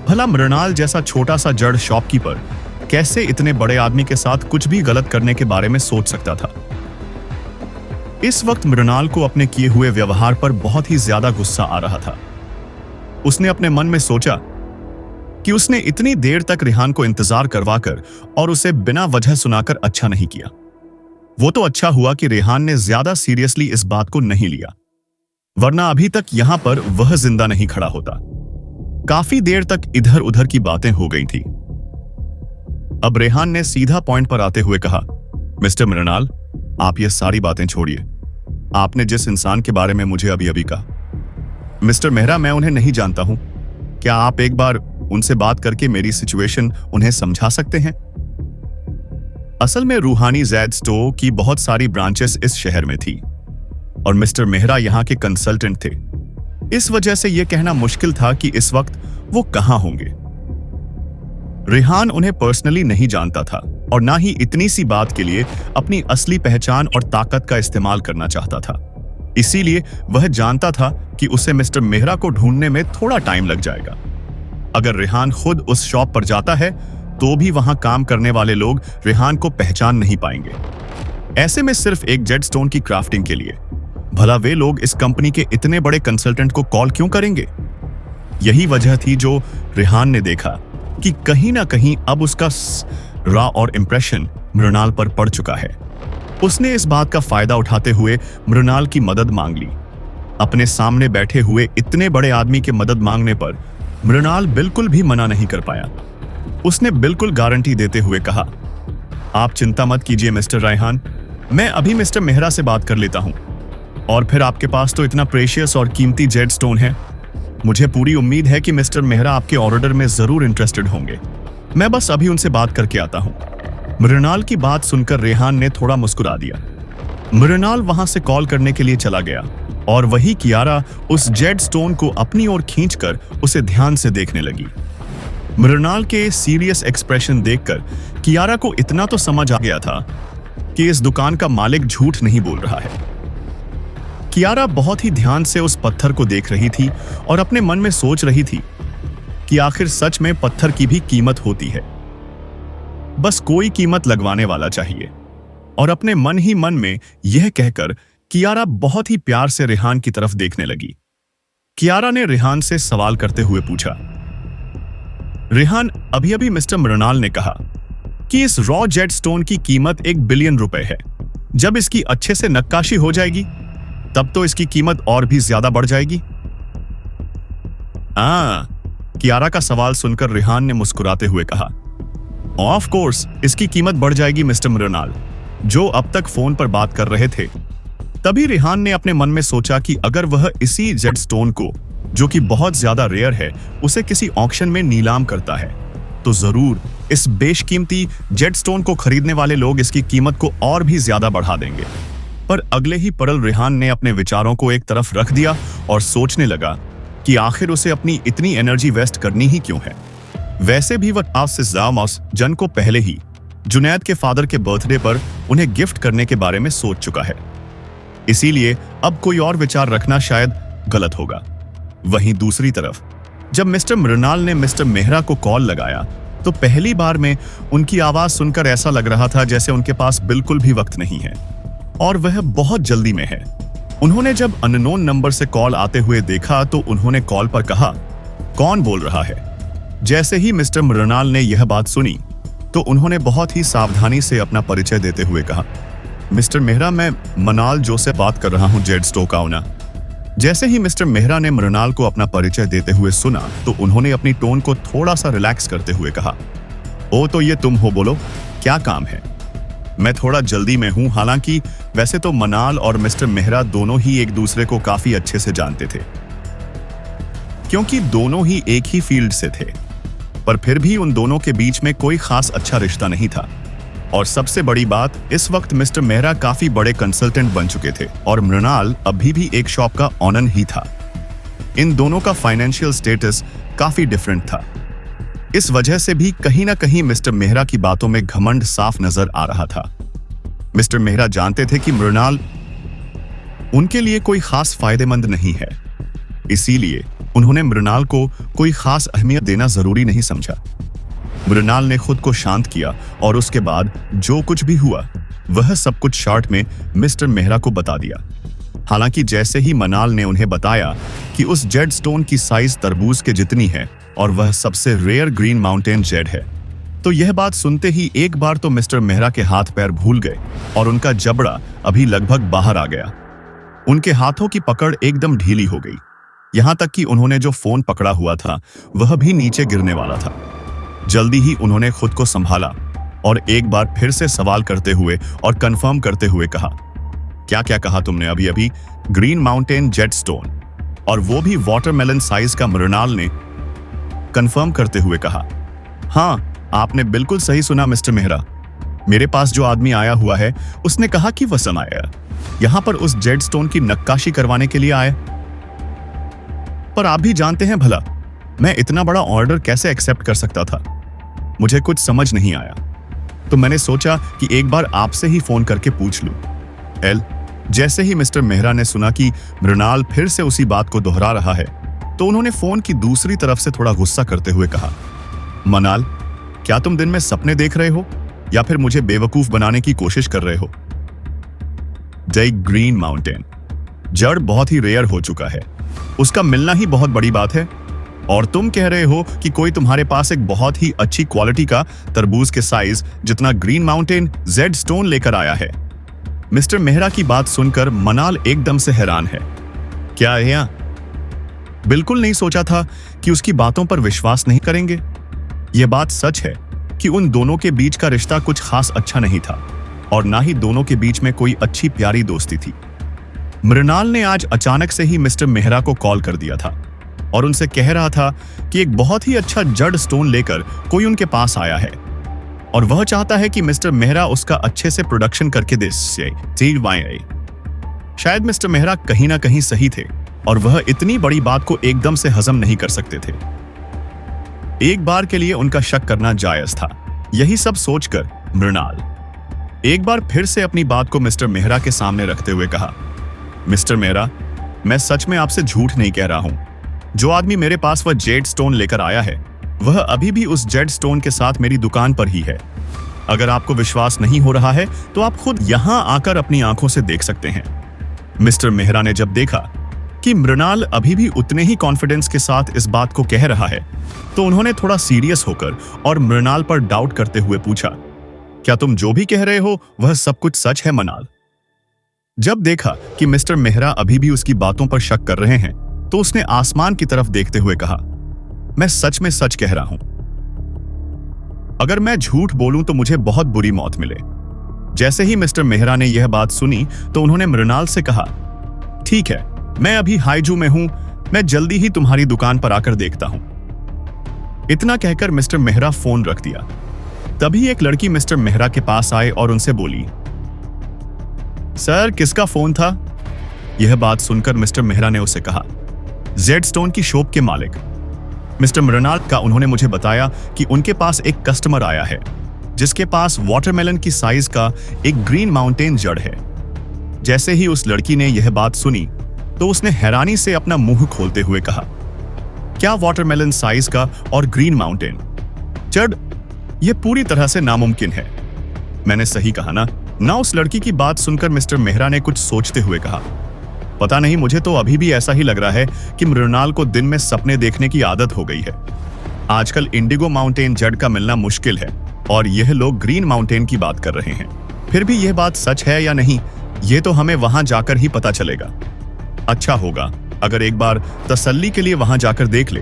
भला मृणाल जैसा छोटा सा जड़ शॉपकीपर कैसे इतने बड़े आदमी के साथ कुछ भी गलत करने के बारे में सोच सकता था? इस वक्त मृणाल को अपने किए हुए व्यवहार पर बहुत ही ज्यादा गुस्सा आ रहा था। उसने अपने मन में सोचा कि उसने इतनी देर तक रेहान को इंतजार करवाकर और उसे बिना वजह सुनाकर अच्छा नहीं किया। वो तो अच्छा हुआ कि रेहान ने ज्यादा सीरियसली इस बात को नहीं लिया, वरना अभी तक यहां पर वह जिंदा नहीं खड़ा होता। काफी देर तक इधर उधर की बातें हो गई थी। अब रेहान ने सीधा पॉइंट पर आते हुए कहा, मिस्टर मृणाल, आप ये सारी बातें छोड़िए। आपने जिस इंसान के बारे में मुझे अभी अभी कहा, मिस्टर मेहरा, मैं उन्हें नहीं जानता हूं। क्या आप एक बार उनसे बात करके मेरी सिचुएशन उन्हें समझा सकते हैं? असल में रूहानी जैद स्टोर की बहुत सारी ब्रांचेस इस शहर में थी और मिस्टर मेहरा यहाँ के कंसल्टेंट थे। इस वजह से यह कहना मुश्किल था कि इस वक्त वो कहां होंगे। रेहान उन्हें पर्सनली नहीं जानता था और ना ही इतनी सी बात के लिए अपनी असली पहचान और ताकत का इस्तेमाल करना चाहता था। इसीलिए वह जानता था कि उसे मिस्टर मेहरा को ढूंढने में थोड़ा टाइम लग जाएगा। अगर रेहान खुद उस शॉप पर जाता है तो भी वहां काम करने वाले लोग रेहान को पहचान नहीं पाएंगे। ऐसे में सिर्फ एक जेड स्टोन की क्राफ्टिंग के लिए भला वे लोग इस कंपनी के इतने बड़े कंसल्टेंट को कॉल क्यों करेंगे? यही वजह थी जो रेहान ने देखा कि कहीं ना कहीं अब उसका रॉ और इंप्रेशन मृणाल पर पड़ चुका है। उसने इस बात का फायदा उठाते हुए मृणाल की मदद मांग ली। अपने सामने बैठे हुए इतने बड़े आदमी की मदद मांगने पर मृणाल बिल्कुल भी मना नहीं कर पाया। उसने बिल्कुल गारंटी देते हुए कहा, आप चिंता मत कीजिए मिस्टर रायहान, मैं अभी मिस्टर मेहरा से बात कर लेता हूं। और फिर आपके पास तो इतना प्रेशियस और कीमती जेड स्टोन है, मुझे पूरी उम्मीद है कि मिस्टर मेहरा आपके ऑर्डर में जरूर इंटरेस्टेड होंगे। मैं बस अभी उनसे बात करके आता हूं। मृणाल की बात सुनकर रेहान ने थोड़ा मुस्कुरा दिया। मृणाल वहां से कॉल करने के लिए चला गया और वही कियारा उस जेड स्टोन को अपनी ओर खींचकर उसे ध्यान से देखने लगी। मृणाल के सीरियस एक्सप्रेशन देखकर कियारा को इतना तो समझ आ गया था कि इस दुकान का मालिक झूठ नहीं बोल रहा है। कियारा बहुत ही ध्यान से उस पत्थर को देख रही थी और अपने मन में सोच रही थी कि आखिर सच में पत्थर की भी कीमत होती है। बस कोई कीमत लगवाने वाला चाहिए। और अपने मन ही मन में यह कहकर कियारा बहुत ही प्यार से रेहान की तरफ देखने लगी। कियारा ने रेहान से सवाल करते हुए पूछा, रेहान, अभी अभी मिस्टर मृणाल ने कहा कि इस रॉ जेड स्टोन की कीमत 1 बिलियन रुपए है। जब इसकी अच्छे से नक्काशी हो जाएगी तब तो इसकी कीमत और भी ज्यादा बढ़ जाएगी। कियारा का सवाल सुनकर रेहान ने मुस्कुराते हुए कहा, ऑफ कोर्स इसकी कीमत बढ़ जाएगी मिस्टर मृणाल। जो अब तक फोन पर बात कर रहे थे। तभी रेहान ने अपने मन में सोचा कि अगर वह इसी जेड स्टोन को, जो कि बहुत ज्यादा रेयर है, उसे किसी ऑक्शन में नीलाम करता है तो जरूर इस बेशकीमती जेड स्टोन को खरीदने वाले लोग इसकी कीमत को और भी ज्यादा बढ़ा देंगे। पर अगले ही पल रेहान ने अपने विचारों को एक तरफ रख दिया और सोचने लगा कि आखिर उसे अपनी इतनी एनर्जी वेस्ट करनी ही क्यों है। वैसे भी वह आसिस जन को पहले ही जुनैद के फादर के बर्थडे पर उन्हें गिफ्ट करने के बारे में सोच चुका है, इसीलिए अब कोई और विचार रखना शायद गलत होगा। वहीं दूसरी तरफ जब मिस्टर मृणाल ने मिस्टर मेहरा को कॉल लगाया तो पहली बार में उनकी आवाज सुनकर ऐसा लग रहा था जैसे उनके पास बिल्कुल भी वक्त नहीं है और वह बहुत जल्दी में है। उन्होंने जब अननोन नंबर से कॉल आते हुए देखा तो उन्होंने कॉल पर कहा, कौन बोल रहा है? जैसे ही मिस्टर मृणाल ने यह बात सुनी तो उन्होंने बहुत ही सावधानी से अपना परिचय देते हुए कहा, मिस्टर मेहरा, मैं मनाल जोसेफ बात कर रहा हूं, जेड स्टो का ओनर। जैसे ही मिस्टर मेहरा ने मृणाल को अपना परिचय देते हुए सुना तो उन्होंने अपनी टोन को थोड़ा सा रिलैक्स करते हुए कहा, ओ तो ये तुम हो, बोलो क्या काम है? मैं थोड़ा जल्दी में हूं। हालांकि वैसे तो मनाल और मिस्टर मेहरा दोनों ही एक दूसरे को काफी अच्छे से जानते थे, क्योंकि दोनों ही एक ही फील्ड से थे, पर फिर भी उन दोनों के बीच में कोई खास अच्छा रिश्ता नहीं था। और सबसे बड़ी बात, इस वक्त मिस्टर मेहरा काफी बड़े कंसल्टेंट बन चुके थे और मृणाल अभी भी एक शॉप का ऑनर ही था। इन दोनों का फाइनेंशियल स्टेटस काफी डिफरेंट था। इस वजह से भी कहीं ना कहीं मिस्टर मेहरा की बातों में घमंड साफ नजर आ रहा था। मिस्टर मेहरा जानते थे कि मृणाल उनके लिए कोई खास फायदेमंद नहीं है, इसीलिए उन्होंने मृणाल को कोई खास अहमियत देना जरूरी नहीं समझा। मृणाल ने खुद को शांत किया और उसके बाद जो कुछ भी हुआ वह सब कुछ शॉर्ट में मिस्टर मेहरा को बता दिया। हालांकि जैसे ही मनाल ने उन्हें बताया कि उस जेड स्टोन की साइज तरबूज के जितनी है और वह सबसे रेयर ग्रीन माउंटेन जेड है, तो यह बात सुनते ही एक बार तो मिस्टर मेहरा के हाथ पैर भूल गए और उनका जबड़ा अभी लगभग बाहर आ गया। उनके हाथों की पकड़ एकदम ढीली हो गई, यहां तक कि उन्होंने जो फोन पकड़ा हुआ था वह भी नीचे गिरने वाला था। जल्दी ही उन्होंने खुद को संभाला और एक बार फिर से सवाल करते हुए और कंफर्म करते हुए कहा, क्या क्या कहा तुमने अभी अभी? ग्रीन माउंटेन जेड स्टोन, और वो भी वाटरमेलन साइज का? मृणाल ने कंफर्म करते हुए कहा, हाँ, आपने बिल्कुल सही सुना मिस्टर मेहरा। मेरे पास जो आदमी आया हुआ है उसने कहा कि वह समय यहां पर उस जेड स्टोन की नक्काशी करवाने के लिए आए। पर आप भी जानते हैं भला मैं इतना बड़ा ऑर्डर कैसे एक्सेप्ट कर सकता था? मुझे कुछ समझ नहीं आया, तो मैंने सोचा कि एक बार आपसे ही फोन करके पूछ लूं। जैसे ही मिस्टर मेहरा ने सुना कि मृणाल फिर से उसी बात को दोहरा रहा है तो उन्होंने फोन की दूसरी तरफ से थोड़ा गुस्सा करते हुए कहा, मनाल, क्या तुम दिन में सपने देख रहे हो या फिर मुझे बेवकूफ बनाने की कोशिश कर रहे हो? ग्रीन माउंटेन जड़ बहुत ही रेयर हो चुका है, उसका मिलना ही बहुत बड़ी बात है, और तुम कह रहे हो कि कोई तुम्हारे पास एक बहुत ही अच्छी क्वालिटी का तरबूज के साइज जितना ग्रीन माउंटेन जेड स्टोन लेकर आया है। मिस्टर मेहरा की बात सुनकर मनाल एकदम से हैरान है। क्या है यहाँ? बिल्कुल नहीं सोचा था कि उसकी बातों पर विश्वास नहीं करेंगे। यह बात सच है कि उन दोनों के बीच का रिश्ता कुछ खास अच्छा नहीं था और ना ही दोनों के बीच में कोई अच्छी प्यारी दोस्ती थी। मृणाल ने आज अचानक से ही मिस्टर मेहरा को कॉल कर दिया था और उनसे कह रहा था कि एक बहुत ही अच्छा जड़ स्टोन लेकर कोई उनके पास आया है और वह चाहता है कि मिस्टर मेहरा उसका अच्छे से प्रोडक्शन करके दे। शायद मिस्टर मेहरा कहीं ना कहीं सही थे और वह इतनी बड़ी बात को एकदम से हजम नहीं कर सकते थे। एक बार के लिए उनका शक करना जायज था। यही सब सोचकर मृणाल एक बार फिर से अपनी बात को मिस्टर मेहरा के सामने रखते हुए कहा, मिस्टर मेहरा, मैं सच में आपसे झूठ नहीं कह रहा हूं। जो आदमी मेरे पास वह जेड स्टोन लेकर आया है वह अभी भी उस जेड स्टोन के साथ मेरी दुकान पर ही है। अगर आपको विश्वास नहीं हो रहा है तो आप खुद यहां आकर अपनी आंखों से देख सकते हैं। मिस्टर मेहरा ने जब देखा कि मृणाल अभी भी उतने ही कॉन्फिडेंस के साथ इस बात को कह रहा है, तो उन्होंने थोड़ा सीरियस होकर और मृणाल पर डाउट करते हुए पूछा, क्या तुम जो भी कह रहे हो वह सब कुछ सच है मृणाल? जब देखा कि मिस्टर मेहरा अभी भी उसकी बातों पर शक कर रहे हैं, तो उसने आसमान की तरफ देखते हुए कहा, मैं सच में सच कह रहा हूं। अगर मैं झूठ बोलूं तो मुझे बहुत बुरी मौत मिले। जैसे ही मिस्टर मेहरा ने यह बात सुनी तो उन्होंने मृणाल से कहा, ठीक है, मैं अभी हाईजू में हूं, मैं जल्दी ही तुम्हारी दुकान पर आकर देखता हूं। इतना कहकर मिस्टर मेहरा फोन रख दिया। तभी एक लड़की मिस्टर मेहरा के पास आए और उनसे बोली, सर किसका फोन था? यह बात सुनकर मिस्टर मेहरा ने उसे कहा, जेड स्टोन की शॉप के मालिक मिस्टर मृणाल का। उन्होंने मुझे बताया कि उनके पास एक कस्टमर आया है जिसके पास वाटरमेलन की साइज का एक ग्रीन माउंटेन जड़ है। जैसे ही उस लड़की ने यह बात सुनी तो उसने हैरानी से अपना मुंह खोलते हुए कहा, क्या वाटरमेलन साइज का और ग्रीन माउंटेन जड़? यह पूरी तरह से नामुमकिन है। मैंने सही कहा ना? उस लड़की की बात सुनकर मिस्टर मेहरा ने कुछ सोचते हुए कहा, पता नहीं, मुझे तो अभी भी ऐसा ही लग रहा है कि मृणाल को दिन में सपने देखने की आदत हो गई है। आजकल इंडिगो माउंटेन जड़ का मिलना मुश्किल है और यह लोग ग्रीन माउंटेन की बात कर रहे हैं। फिर भी यह बात सच है या नहीं, यह तो हमें वहां जाकर ही पता चलेगा। अच्छा होगा अगर एक बार तसल्ली के लिए वहां जाकर देख ले।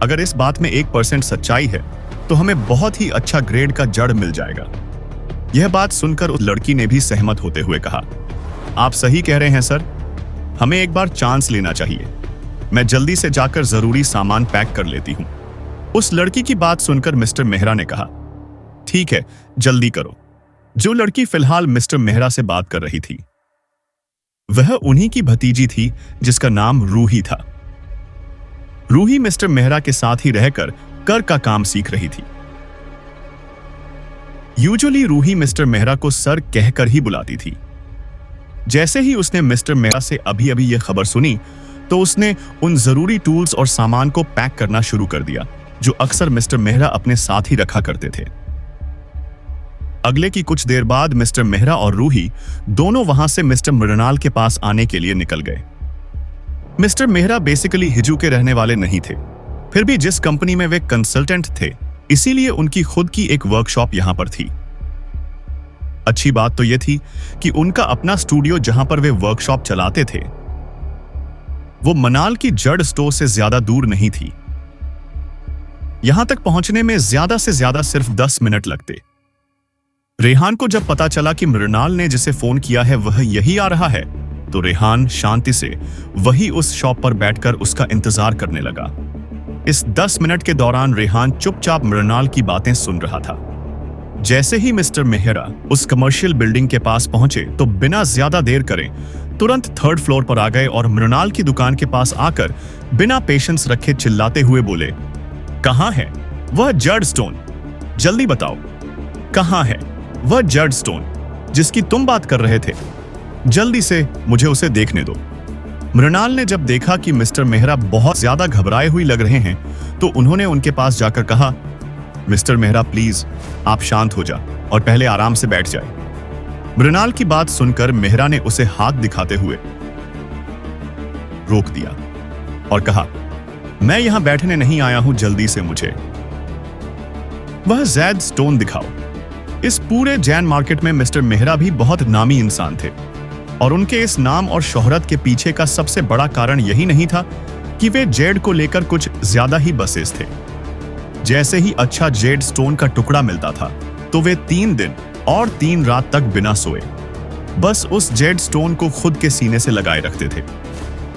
अगर इस बात में 1% सच्चाई है तो हमें बहुत ही अच्छा ग्रेड का जड़ मिल जाएगा। यह बात सुनकर उस लड़की ने भी सहमत होते हुए कहा, आप सही कह रहे हैं सर, हमें एक बार चांस लेना चाहिए। मैं जल्दी से जाकर जरूरी सामान पैक कर लेती हूं। उस लड़की की बात सुनकर मिस्टर मेहरा ने कहा, ठीक है, जल्दी करो। जो लड़की फिलहाल मिस्टर मेहरा से बात कर रही थी वह उन्हीं की भतीजी थी जिसका नाम रूही था। रूही मिस्टर मेहरा के साथ ही रहकर कर का काम सीख रही थी। यूजुअली रूही मिस्टर मेहरा को सर कहकर ही बुलाती थी। जैसे ही उसने मिस्टर मेहरा से अभी अभी यह खबर सुनी तो उसने उन जरूरी टूल्स और सामान को पैक करना शुरू कर दिया जो अक्सर मिस्टर मेहरा अपने साथ ही रखा करते थे। अगले की कुछ देर बाद मिस्टर मेहरा और रूही दोनों वहां से मिस्टर मृणाल के पास आने के लिए निकल गए। मिस्टर मेहरा बेसिकली हिजू के रहने वाले नहीं थे, फिर भी जिस कंपनी में वे कंसल्टेंट थे इसीलिए उनकी खुद की एक वर्कशॉप यहां पर थी। अच्छी बात तो यह थी कि उनका अपना स्टूडियो जहां पर वे वर्कशॉप चलाते थे वो मनाल की जड़ स्टोर से ज्यादा दूर नहीं थी। यहां तक पहुंचने में ज्यादा से ज्यादा सिर्फ 10 मिनट लगते। रेहान को जब पता चला कि मृणाल ने जिसे फोन किया है वह यही आ रहा है तो रेहान शांति से वही उस शॉप पर बैठकर उसका इंतजार करने लगा। इस 10 मिनट के दौरान रेहान चुपचाप मृणाल की बातें सुन रहा था। जैसे ही मिस्टर मेहरा उस कमर्शियल बिल्डिंग के पास पहुंचे तो बिना ज्यादा देर करे तुरंत 3rd फ्लोर पर आ गए और मृणाल की दुकान के पास आकर बिना पेशेंस रखे चिल्लाते हुए बोले, कहां है वह जड़ स्टोन? जल्दी बताओ, कहां है वह जड़ स्टोन जिसकी तुम बात कर रहे थे? जल्दी से मुझे उसे देखने दो। मृणाल ने जब देखा कि मिस्टर मेहरा बहुत ज्यादा घबराए हुए लग रहे हैं तो उन्होंने उनके पास जाकर कहा, मिस्टर मेहरा प्लीज आप शांत हो जा और पहले आराम से बैठ जाए। मृणाल की बात सुनकर मेहरा ने उसे हाथ दिखाते हुए रोक दिया और कहा, मैं यहां बैठने नहीं आया हूं, जल्दी से मुझे वह जेड स्टोन दिखाओ। इस पूरे जैन मार्केट में मिस्टर मेहरा भी बहुत नामी इंसान थे और उनके इस नाम और शोहरत के पीछे का सबसे बड़ा कारण यही नहीं था कि वे जेड को लेकर कुछ ज्यादा ही बसेस थे। जैसे ही अच्छा जेड स्टोन का टुकड़ा मिलता था तो वे 3 दिन और 3 रात तक बिना सोए बस उस जेड स्टोन को खुद के सीने से लगाए रखते थे,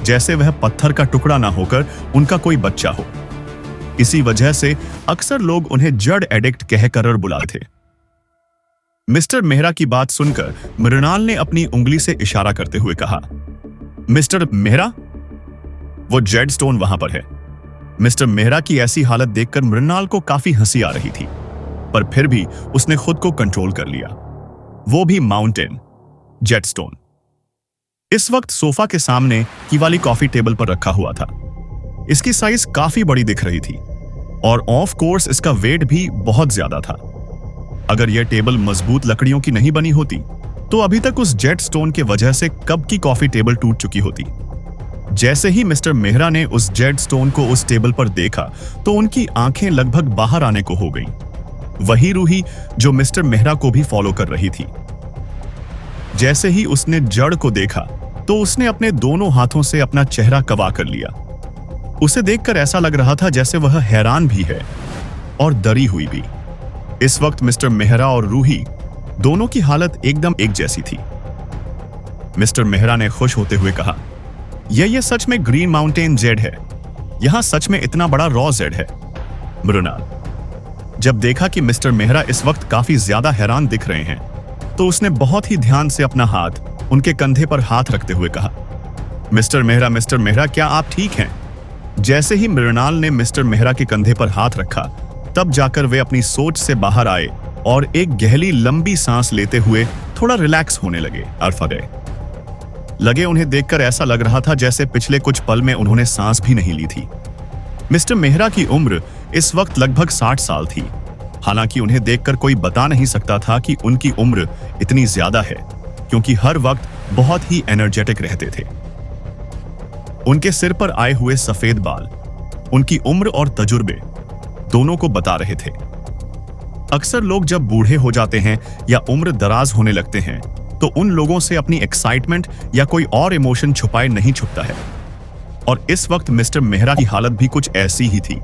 जैसे वह पत्थर का टुकड़ा ना होकर उनका कोई बच्चा हो। इसी वजह से अक्सर लोग उन्हें जड़ एडिक्ट कहकर बुलाते थे। मिस्टर मेहरा की बात सुनकर मृणाल ने अपनी उंगली से इशारा करते हुए कहा, मिस्टर मेहरा, वो जेड स्टोन वहां पर है। मिस्टर मेहरा की ऐसी हालत देखकर मृणाल को काफी हंसी आ रही थी, पर फिर भी उसने खुद को कंट्रोल कर लिया। वो भी माउंटेन जेड स्टोन इस वक्त सोफा के सामने की वाली कॉफी टेबल पर रखा हुआ था। इसकी साइज काफी बड़ी दिख रही थी और ऑफ कोर्स इसका वेट भी बहुत ज्यादा था। अगर यह टेबल मजबूत लकड़ियों की नहीं बनी होती तो अभी तक उस जेड स्टोन के वजह से कब की कॉफी टेबल टूट चुकी होती। जैसे ही मिस्टर मेहरा ने उस जेड स्टोन को उस टेबल पर देखा तो उनकी आंखें लगभग बाहर आने को हो गईं। वही रूही जो मिस्टर मेहरा को भी फॉलो कर रही थी। जैसे ही उसने जड़ को देखा तो उसने अपने दोनों हाथों से अपना चेहरा कवा कर लिया। उसे देखकर ऐसा लग रहा था जैसे वह हैरान भी है और डरी हुई भी। इस वक्त मिस्टर मेहरा और रूही दोनों की हालत एकदम एक जैसी थी। मिस्टर मेहरा ने खुश होते हुए कहा, ये सच में ग्रीन माउंटेन जेड है। यहां सच में इतना बड़ा रॉ जेड है। मृणाल जब देखा कि मिस्टर मेहरा इस वक्त काफी ज्यादा हैरान दिख रहे हैं तो उसने बहुत ही ध्यान से अपना हाथ उनके कंधे पर हाथ रखते हुए कहा, मिस्टर मेहरा क्या आप ठीक हैं? जैसे ही मृणाल ने मिस्टर मेहरा के कंधे पर हाथ रखा तब जाकर वे अपनी सोच से बाहर आए और एक गहरी लंबी सांस लेते हुए थोड़ा रिलैक्स होने लगे। उन्हें देखकर ऐसा लग रहा था जैसे पिछले कुछ पल में उन्होंने सांस भी नहीं ली थी। मिस्टर मेहरा की उम्र इस वक्त लगभग 60 साल थी। हालांकि उन्हें देखकर कोई बता नहीं सकता था कि उनकी उम्र इतनी ज्यादा है, क्योंकि हर वक्त बहुत ही एनर्जेटिक रहते थे। उनके सिर पर आए हुए सफेद बाल उनकी उम्र और तजुर्बे दोनों को बता रहे थे। अक्सर लोग जब बूढ़े हो जाते हैं या उम्र दराज होने लगते हैं तो उन लोगों से अपनी एक्साइटमेंट या कोई और इमोशन छुपाए नहीं छुपता है, और इस वक्त मिस्टर मेहरा की हालत भी कुछ ऐसी ही थी।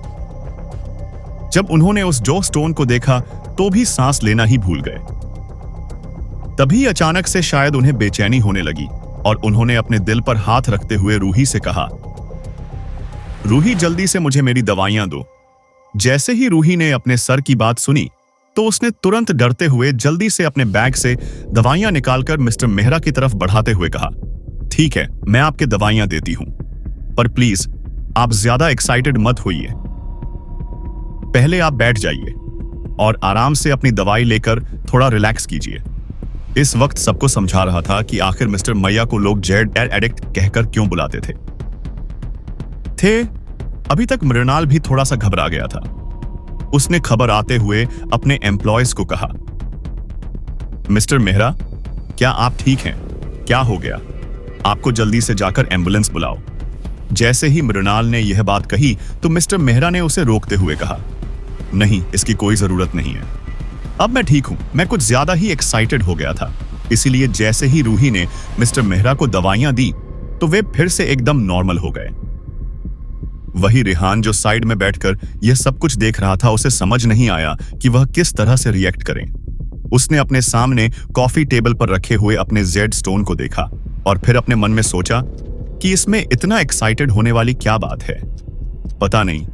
जब उन्होंने उस जो स्टोन को देखा तो भी सांस लेना ही भूल गए। तभी अचानक से शायद उन्हें बेचैनी होने लगी और उन्होंने अपने दिल पर हाथ रखते हुए रूही से कहा, रूही जल्दी से मुझे मेरी दवाइयां दो। जैसे ही रूही ने अपने सर की बात सुनी तो उसने तुरंत डरते हुए जल्दी से अपने बैग से दवाइयां निकालकर मिस्टर मेहरा की तरफ बढ़ाते हुए कहा, ठीक है, मैं आपके दवाइयां देती हूं, पर प्लीज आप ज्यादा एक्साइटेड मत होइए। पहले आप बैठ जाइए और आराम से अपनी दवाई लेकर थोड़ा रिलैक्स कीजिए। इस वक्त सबको समझा रहा था कि आखिर मिस्टर मैया को लोग जेड एडिक्ट कहकर क्यों बुलाते थे। अभी तक मृणाल भी थोड़ा सा घबरा गया था। उसने खबर आते हुए अपने एम्प्लॉयज को कहा, मिस्टर मेहरा, क्या आप ठीक हैं? क्या हो गया? आपको जल्दी से जाकर एम्बुलेंस बुलाओ। जैसे ही मृणाल ने यह बात कही तो मिस्टर मेहरा ने उसे रोकते हुए कहा, नहीं, इसकी कोई जरूरत नहीं है। अब मैं ठीक हूं। मैं कुछ ज्यादा ही एक्साइटेड हो गया था, इसीलिए जैसे ही रूही ने मिस्टर मेहरा को दवाइयां दी तो वे फिर से एकदम नॉर्मल हो गए। वही रेहान जो साइड में बैठकर यह सब कुछ देख रहा था, उसे समझ नहीं आया कि वह किस तरह से रिएक्ट करे। उसने अपने सामने कॉफी टेबल पर रखे हुए अपने जेड स्टोन को देखा और फिर अपने मन में सोचा कि इसमें इतना एक्साइटेड होने वाली क्या बात है। पता नहीं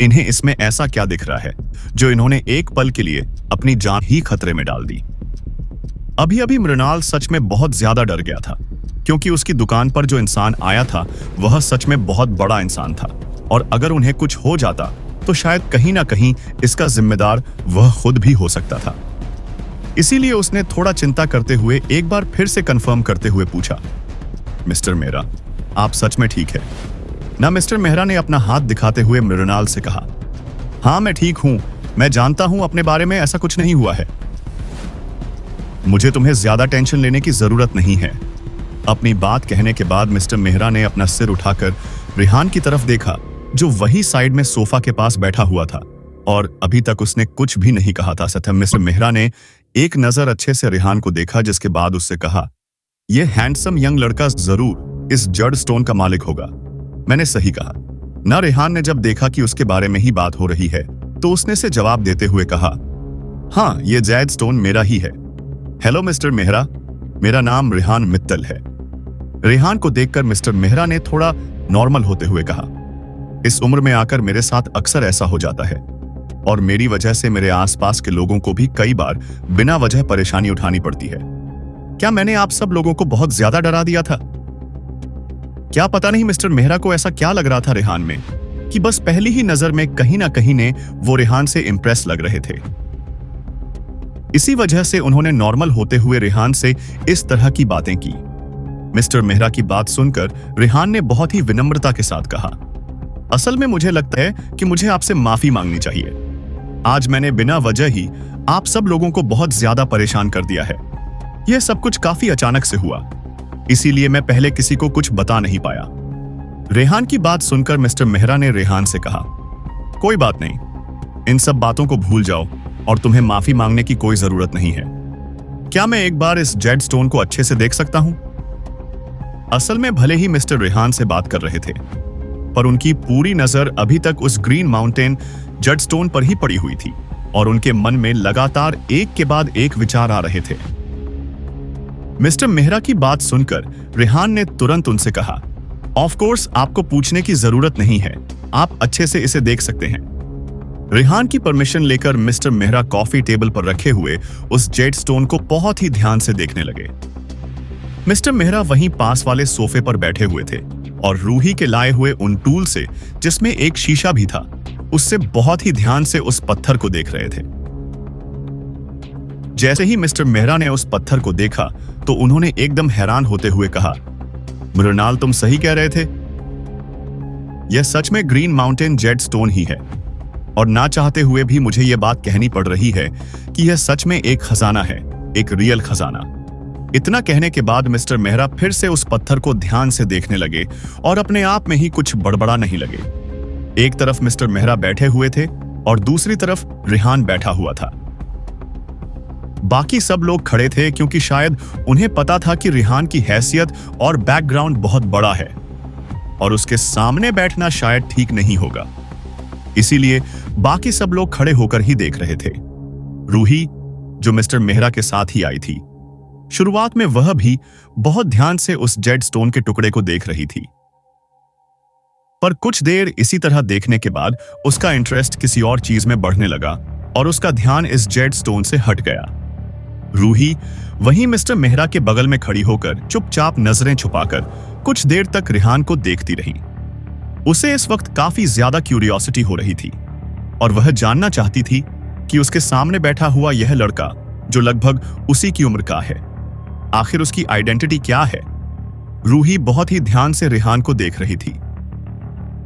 इन्हें इसमें ऐसा क्या दिख रहा है जो इन्होंने एक पल के लिए अपनी जान ही खतरे में डाल दी। अभी अभी मृणाल सच में बहुत ज्यादा डर गया था, क्योंकि उसकी दुकान पर जो इंसान आया था वह सच में बहुत बड़ा इंसान था, और अगर उन्हें कुछ हो जाता तो शायद कहीं ना कहीं इसका जिम्मेदार वह खुद भी हो सकता था। इसीलिए उसने थोड़ा चिंता करते हुए एक बार फिर से कंफर्म करते हुए पूछा, मिस्टर मेहरा, आप सच में ठीक है ना? मिस्टर मेहरा ने अपना हाथ दिखाते हुए मृणाल से कहा, हाँ, मैं ठीक हूं। मैं जानता हूं अपने बारे में ऐसा कुछ नहीं हुआ है। मुझे तुम्हें ज्यादा टेंशन लेने की जरूरत नहीं है। अपनी बात कहने के बाद मिस्टर मेहरा ने अपना सिर उठाकर रेहान की तरफ देखा, जो वही साइड में सोफा के पास बैठा हुआ था, और अभी तक उसने कुछ भी नहीं कहा था। सत्य मिस्टर मेहरा ने एक नजर अच्छे से रेहान को देखा, जिसके बाद उससे कहा, यह हैंडसम यंग लड़का जरूर इस जड़ स्टोन का मालिक होगा। मैंने सही कहा ना? रेहान ने जब देखा कि उसके बारे में ही बात हो रही है तो उसने से जवाब देते हुए कहा, हाँ, ये जेड स्टोन मेरा ही है। हेलो मिस्टर मेहरा, मेरा नाम रेहान मित्तल है। रेहान को देखकर मिस्टर मेहरा ने थोड़ा नॉर्मल होते हुए कहा, इस उम्र में आकर मेरे साथ अक्सर ऐसा हो जाता है, और मेरी वजह से मेरे आसपास के लोगों को भी कई बार बिना वजह परेशानी उठानी पड़ती है। क्या मैंने आप सब लोगों को बहुत ज्यादा डरा दिया था? क्या पता नहीं मिस्टर मेहरा को ऐसा क्या लग रहा था रेहान में, कि बस पहली ही नजर में कहीं ना कहीं ने वो रेहान से इंप्रेस लग रहे थे। इसी वजह से उन्होंने नॉर्मल होते हुए रेहान से इस तरह की बातें की। मिस्टर मेहरा की बात सुनकर रेहान ने बहुत ही विनम्रता के साथ कहा, असल में मुझे लगता है कि मुझे आपसे माफी मांगनी चाहिए। आज मैंने बिना वजह ही आप सब लोगों को बहुत ज्यादा परेशान कर दिया है। यह सब कुछ काफी अचानक से हुआ, इसीलिए मैं पहले किसी को कुछ बता नहीं पाया। रेहान की बात सुनकर मिस्टर मेहरा ने रेहान से कहा, कोई बात नहीं, इन सब बातों को भूल जाओ और तुम्हें माफी मांगने की कोई जरूरत नहीं है। क्या मैं एक बार इस जेड स्टोन को अच्छे से देख सकता हूं? असल में भले ही मिस्टर रेहान से बात कर रहे थे, पर उनकी पूरी नजर अभी तक उस ग्रीन माउंटेन जेड स्टोन पर ही पड़ी हुई थी और उनके मन में लगातार एक के बाद एक विचार आ रहे थे। मिस्टर मेहरा की बात सुनकर रेहान ने तुरंत उनसे कहा, ऑफ कोर्स आपको पूछने की जरूरत नहीं है, आप अच्छे से इसे देख सकते हैं। रेहान की परमिशन लेकर मिस्टर मेहरा कॉफी टेबल पर रखे हुए उस जेड स्टोन को बहुत ही ध्यान से देखने लगे। मिस्टर मेहरा वहीं पास वाले सोफे पर बैठे हुए थे और रूही के लाए हुए उन टूल से, जिसमें एक शीशा भी था, उससे बहुत ही ध्यान से उस पत्थर को देख रहे थे। जैसे ही मिस्टर मेहरा ने उस पत्थर को देखा तो उन्होंने एकदम हैरान होते हुए कहा, मृणाल तुम सही कह रहे थे, यह सच में ग्रीन माउंटेन जेड स्टोन ही है और ना चाहते हुए भी मुझे यह बात कहनी पड़ रही है कि यह सच में एक खजाना है, एक रियल खजाना। इतना कहने के बाद मिस्टर मेहरा फिर से उस पत्थर को ध्यान से देखने लगे और अपने आप में ही कुछ बड़बड़ा नहीं लगे। एक तरफ मिस्टर मेहरा बैठे हुए थे और दूसरी तरफ रेहान बैठा हुआ था। बाकी सब लोग खड़े थे क्योंकि शायद उन्हें पता था कि रेहान की हैसियत और बैकग्राउंड बहुत बड़ा है और उसके सामने बैठना शायद ठीक नहीं होगा, इसीलिए बाकी सब लोग खड़े होकर ही देख रहे थे। रूही, जो मिस्टर मेहरा के साथ ही आई थी, शुरुआत में वह भी बहुत ध्यान से उस जेड स्टोन के टुकड़े को देख रही थी, पर कुछ देर इसी तरह देखने के बाद उसका इंटरेस्ट किसी और चीज में बढ़ने लगा और उसका ध्यान इस जेड स्टोन से हट गया। रूही वहीं मिस्टर मेहरा के बगल में खड़ी होकर चुपचाप नजरें छुपाकर कुछ देर तक रेहान को देखती रही। उसे इस वक्त काफी ज्यादा क्यूरियोसिटी हो रही थी और वह जानना चाहती थी कि उसके सामने बैठा हुआ यह लड़का, जो लगभग उसी की उम्र का है, आखिर उसकी आइडेंटिटी क्या है। रूही बहुत ही ध्यान से रेहान को देख रही थी।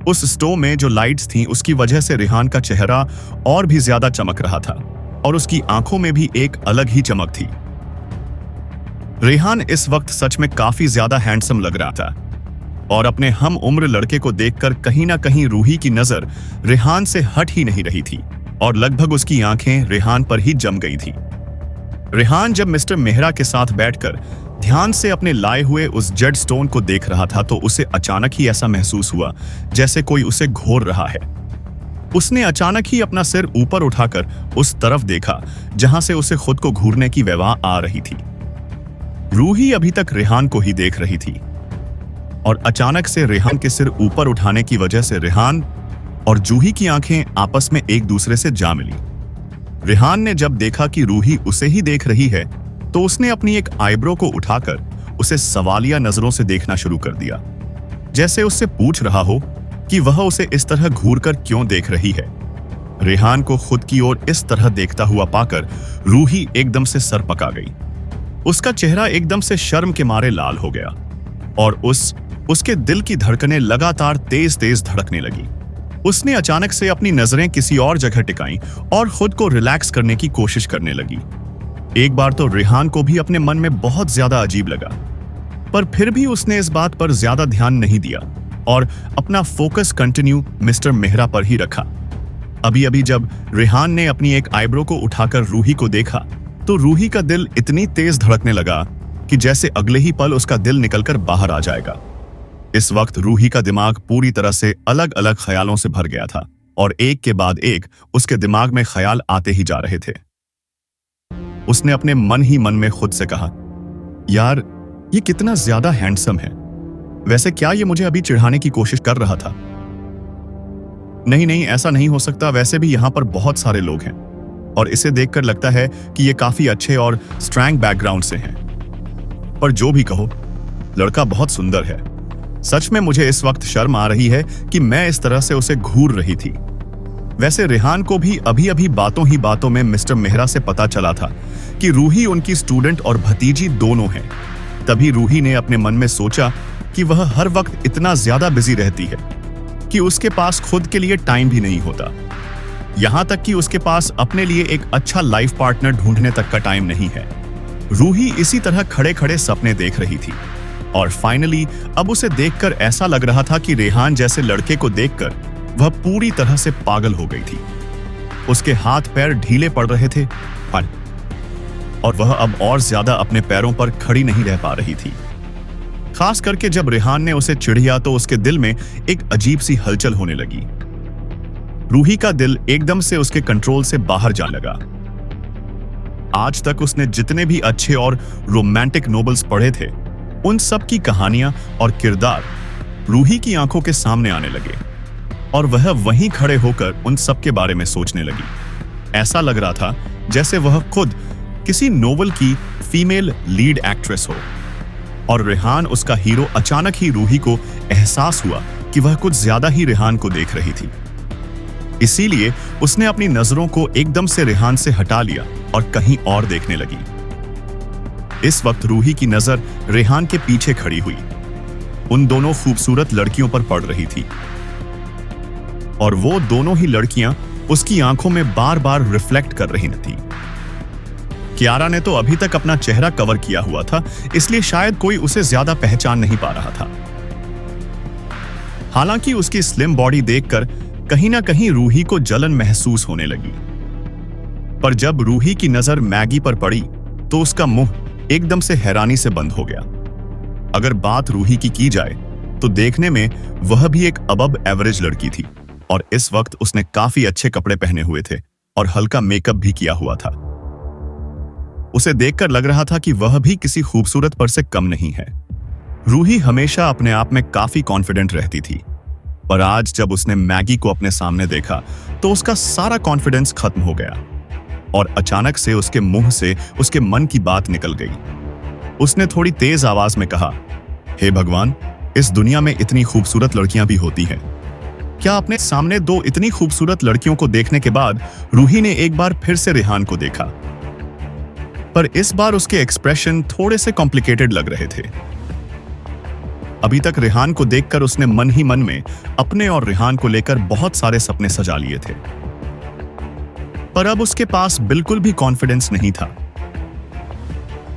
उस स्टोव में जो लाइट्स थीं, उसकी वजह से रेहान का चेहरा और भी ज्यादा चमक रहा था और उसकी आंखों में भी एक अलग ही चमक थी। रेहान इस वक्त सच में काफी ज्यादा हैंडसम लग रहा था और अपने हम उम्र लड़के को देखकर कहीं ना कहीं रूही की नजर रेहान से हट ही नहीं रही थी और लगभग उसकी आंखें रेहान पर ही जम गई थी। रेहान जब मिस्टर मेहरा के साथ बैठकर ध्यान से अपने लाए हुए उस जेड स्टोन को देख रहा था तो उसे अचानक ही ऐसा महसूस हुआ जैसे कोई उसे घूर रहा है। उसने अचानक ही अपना सिर ऊपर उठाकर उस तरफ देखा जहां से उसे खुद को घूरने की वजह आ रही थी। रूही अभी तक रेहान को ही देख रही थी और अचानक से रेहान के सिर ऊपर उठाने की वजह से रेहान और जूही की आंखें आपस में एक दूसरे से जा मिली। रेहान ने जब देखा कि रूही उसे ही देख रही है तो उसने अपनी एक आईब्रो को उठाकर उसे सवालिया नजरों से देखना शुरू कर दिया, जैसे उससे पूछ रहा हो कि वह उसे इस तरह घूरकर क्यों देख रही है। रेहान को खुद की ओर इस तरह देखता हुआ पाकर रूही एकदम से सर पका गई। उसका चेहरा एकदम से शर्म के मारे लाल हो गया और उसके दिल की धड़कनें लगातार तेज तेज धड़कने लगी। उसने अचानक से अपनी नजरें किसी और जगह टिकाईं और खुद को रिलैक्स करने की कोशिश करने लगी। एक बार तो रेहान को भी अपने मन में बहुत ज्यादा अजीब लगा, पर फिर भी उसने इस बात पर ज्यादा ध्यान नहीं दिया और अपना फोकस कंटिन्यू मिस्टर मेहरा पर ही रखा। अभी अभी जब रेहान ने अपनी एक आईब्रो को उठाकर रूही को देखा तो रूही का दिल इतनी तेज धड़कने लगा कि जैसे अगले ही पल उसका दिल निकलकर बाहर आ जाएगा। इस वक्त रूही का दिमाग पूरी तरह से अलग अलग ख्यालों से भर गया था और एक के बाद एक उसके दिमाग में ख्याल आते ही जा रहे थे। उसने अपने मन ही मन में खुद से कहा, यार ये कितना ज्यादा हैंडसम है, वैसे क्या ये मुझे अभी चिढ़ाने की कोशिश कर रहा था? नहीं नहीं, ऐसा नहीं हो सकता, वैसे भी यहाँ पर बहुत सारे लोग हैं और इसे देखकर लगता है कि ये काफी अच्छे और स्ट्रॉन्ग बैकग्राउंड से हैं। पर जो भी कहो, लड़का बहुत सुंदर है। सच में मुझे इस वक्त शर्म आ रही है कि मैं इस तरह से उसे घूर रही थी। वैसे रेहान को भी अभी अभी बातों ही बातों में मिस्टर मेहरा से पता चला था कि रूही उनकी स्टूडेंट और भतीजी दोनों हैं। तभी रूही ने अपने मन में सोचा कि वह हर वक्त इतना ज्यादा बिजी रहती है, कि उसके पास खुद के लिए टाइम भी नहीं होता, यहां तक कि उसके पास अपने लिए एक अच्छा लाइफ पार्टनर ढूंढने तक का टाइम नहीं है। रूही इसी तरह खड़े खड़े सपने देख रही थी और फाइनली अब उसे देखकर ऐसा लग रहा था कि रेहान जैसे लड़के को देखकर वह पूरी तरह से पागल हो गई थी। उसके हाथ पैर ढीले पड़ रहे थे और वह अब और ज्यादा अपने पैरों पर खड़ी नहीं रह पा रही थी। खास करके जब रेहान ने उसे चिढ़िया तो उसके दिल में एक अजीब सी हलचल होने लगी। रूही का दिल एकदम से उसके कंट्रोल से बाहर जाने लगा। आज तक उसने जितने भी अच्छे और रोमांटिक नोवेल्स पढ़े थे, उन सब की कहानियां और किरदार रूही की आंखों के सामने आने लगे और वह वहीं खड़े होकर उन सब के बारे में सोचने लगी। ऐसा लग रहा था जैसे वह खुद किसी नोवेल की फीमेल लीड एक्ट्रेस हो और रेहान उसका हीरो। अचानक ही रूही को एहसास हुआ कि वह कुछ ज्यादा ही रेहान को देख रही थी, इसीलिए उसने अपनी नजरों को एकदम से रेहान से हटा लिया और कहीं और देखने लगी। इस वक्त रूही की नजर रेहान के पीछे खड़ी हुई उन दोनों खूबसूरत लड़कियों पर पड़ रही थी और वो दोनों ही लड़कियां उसकी आंखों में बार बार रिफ्लेक्ट कर रही थी। कियारा ने तो अभी तक अपना चेहरा कवर किया हुआ था, इसलिए शायद कोई उसे ज्यादा पहचान नहीं पा रहा था। हालांकि उसकी स्लिम बॉडी देखकर कहीं ना कहीं रूही को जलन महसूस होने लगी, पर जब रूही की नजर मैगी पर पड़ी तो उसका मुंह एकदम से हैरानी से बंद हो गया। अगर बात रूही की जाए तो देखने में वह भी एक अबव एवरेज लड़की थी और इस वक्त उसने काफी अच्छे कपड़े पहने हुए थे और हल्का मेकअप भी किया हुआ था। उसे देखकर लग रहा था कि वह भी किसी खूबसूरत पर से कम नहीं है। रूही हमेशा अपने आप में काफी कॉन्फिडेंट रहती थी, पर आज जब उसने मैगी को अपने सामने देखा तो उसका सारा कॉन्फिडेंस खत्म हो गया और अचानक से उसके मुंह से उसके मन की बात निकल गई। उसने थोड़ी तेज आवाज में कहा, हे भगवान, इस दुनिया में इतनी खूबसूरत लड़कियां भी होती हैं। क्या अपने सामने दो इतनी खूबसूरत लड़कियों को देखने के बाद रूही ने एक बार फिर से रेहान को देखा, पर इस बार उसके एक्सप्रेशन थोड़े से कॉम्प्लिकेटेड लग रहे थे। अभी तक रेहान को देखकर उसने मन ही मन में अपने और रेहान को लेकर बहुत सारे सपने सजा लिए थे, पर अब उसके पास बिल्कुल भी कॉन्फिडेंस नहीं था,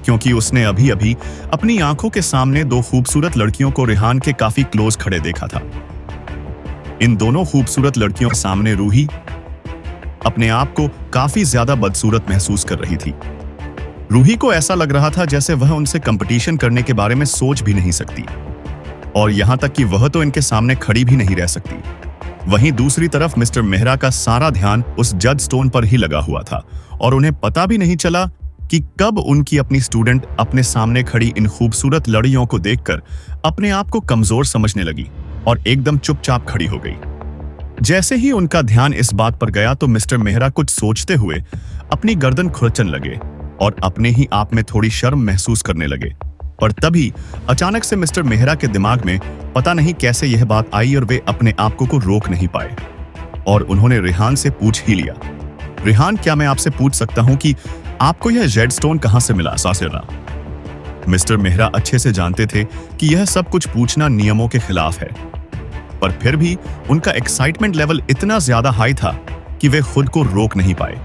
क्योंकि उसने अभी अभी अपनी आंखों के सामने दो खूबसूरत लड़कियों को रेहान के काफी क्लोज खड़े देखा था। इन दोनों खूबसूरत लड़कियों के सामने रूही अपने आप को काफी ज्यादा बदसूरत महसूस कर रही थी। रूही को ऐसा लग रहा था जैसे वह उनसे कंपटीशन करने के बारे में सोच भी नहीं सकती और यहां तक कि वह तो इनके सामने खड़ी भी नहीं रह सकती। वहीं दूसरी तरफ मिस्टर मेहरा का सारा ध्यान उस जज स्टोन पर ही लगा हुआ था और उन्हें पता भी नहीं चला कि कब उनकी अपनी स्टूडेंट अपने सामने खड़ी इन खूबसूरत लड़कियों को देखकर अपने आप को कमजोर समझने लगी और एकदम चुपचाप खड़ी हो गई। जैसे ही उनका ध्यान इस बात पर गया तो मिस्टर मेहरा कुछ सोचते हुए अपनी गर्दन खुरचन लगे और अपने ही आप में थोड़ी शर्म महसूस करने लगे। पर तभी अचानक से मिस्टर मेहरा के दिमाग में पता नहीं कैसे यह बात आई और वे अपने आप को रोक नहीं पाए और उन्होंने रेहान से पूछ ही लिया, रेहान, क्या मैं आपसे पूछ सकता हूं कि आपको यह जेड स्टोन कहां से मिला? सासिरा। मिस्टर मेहरा अच्छे से जानते थे कि यह सब कुछ पूछना नियमों के खिलाफ है, पर फिर भी उनका एक्साइटमेंट लेवल इतना ज्यादा हाई था कि वे खुद को रोक नहीं पाए।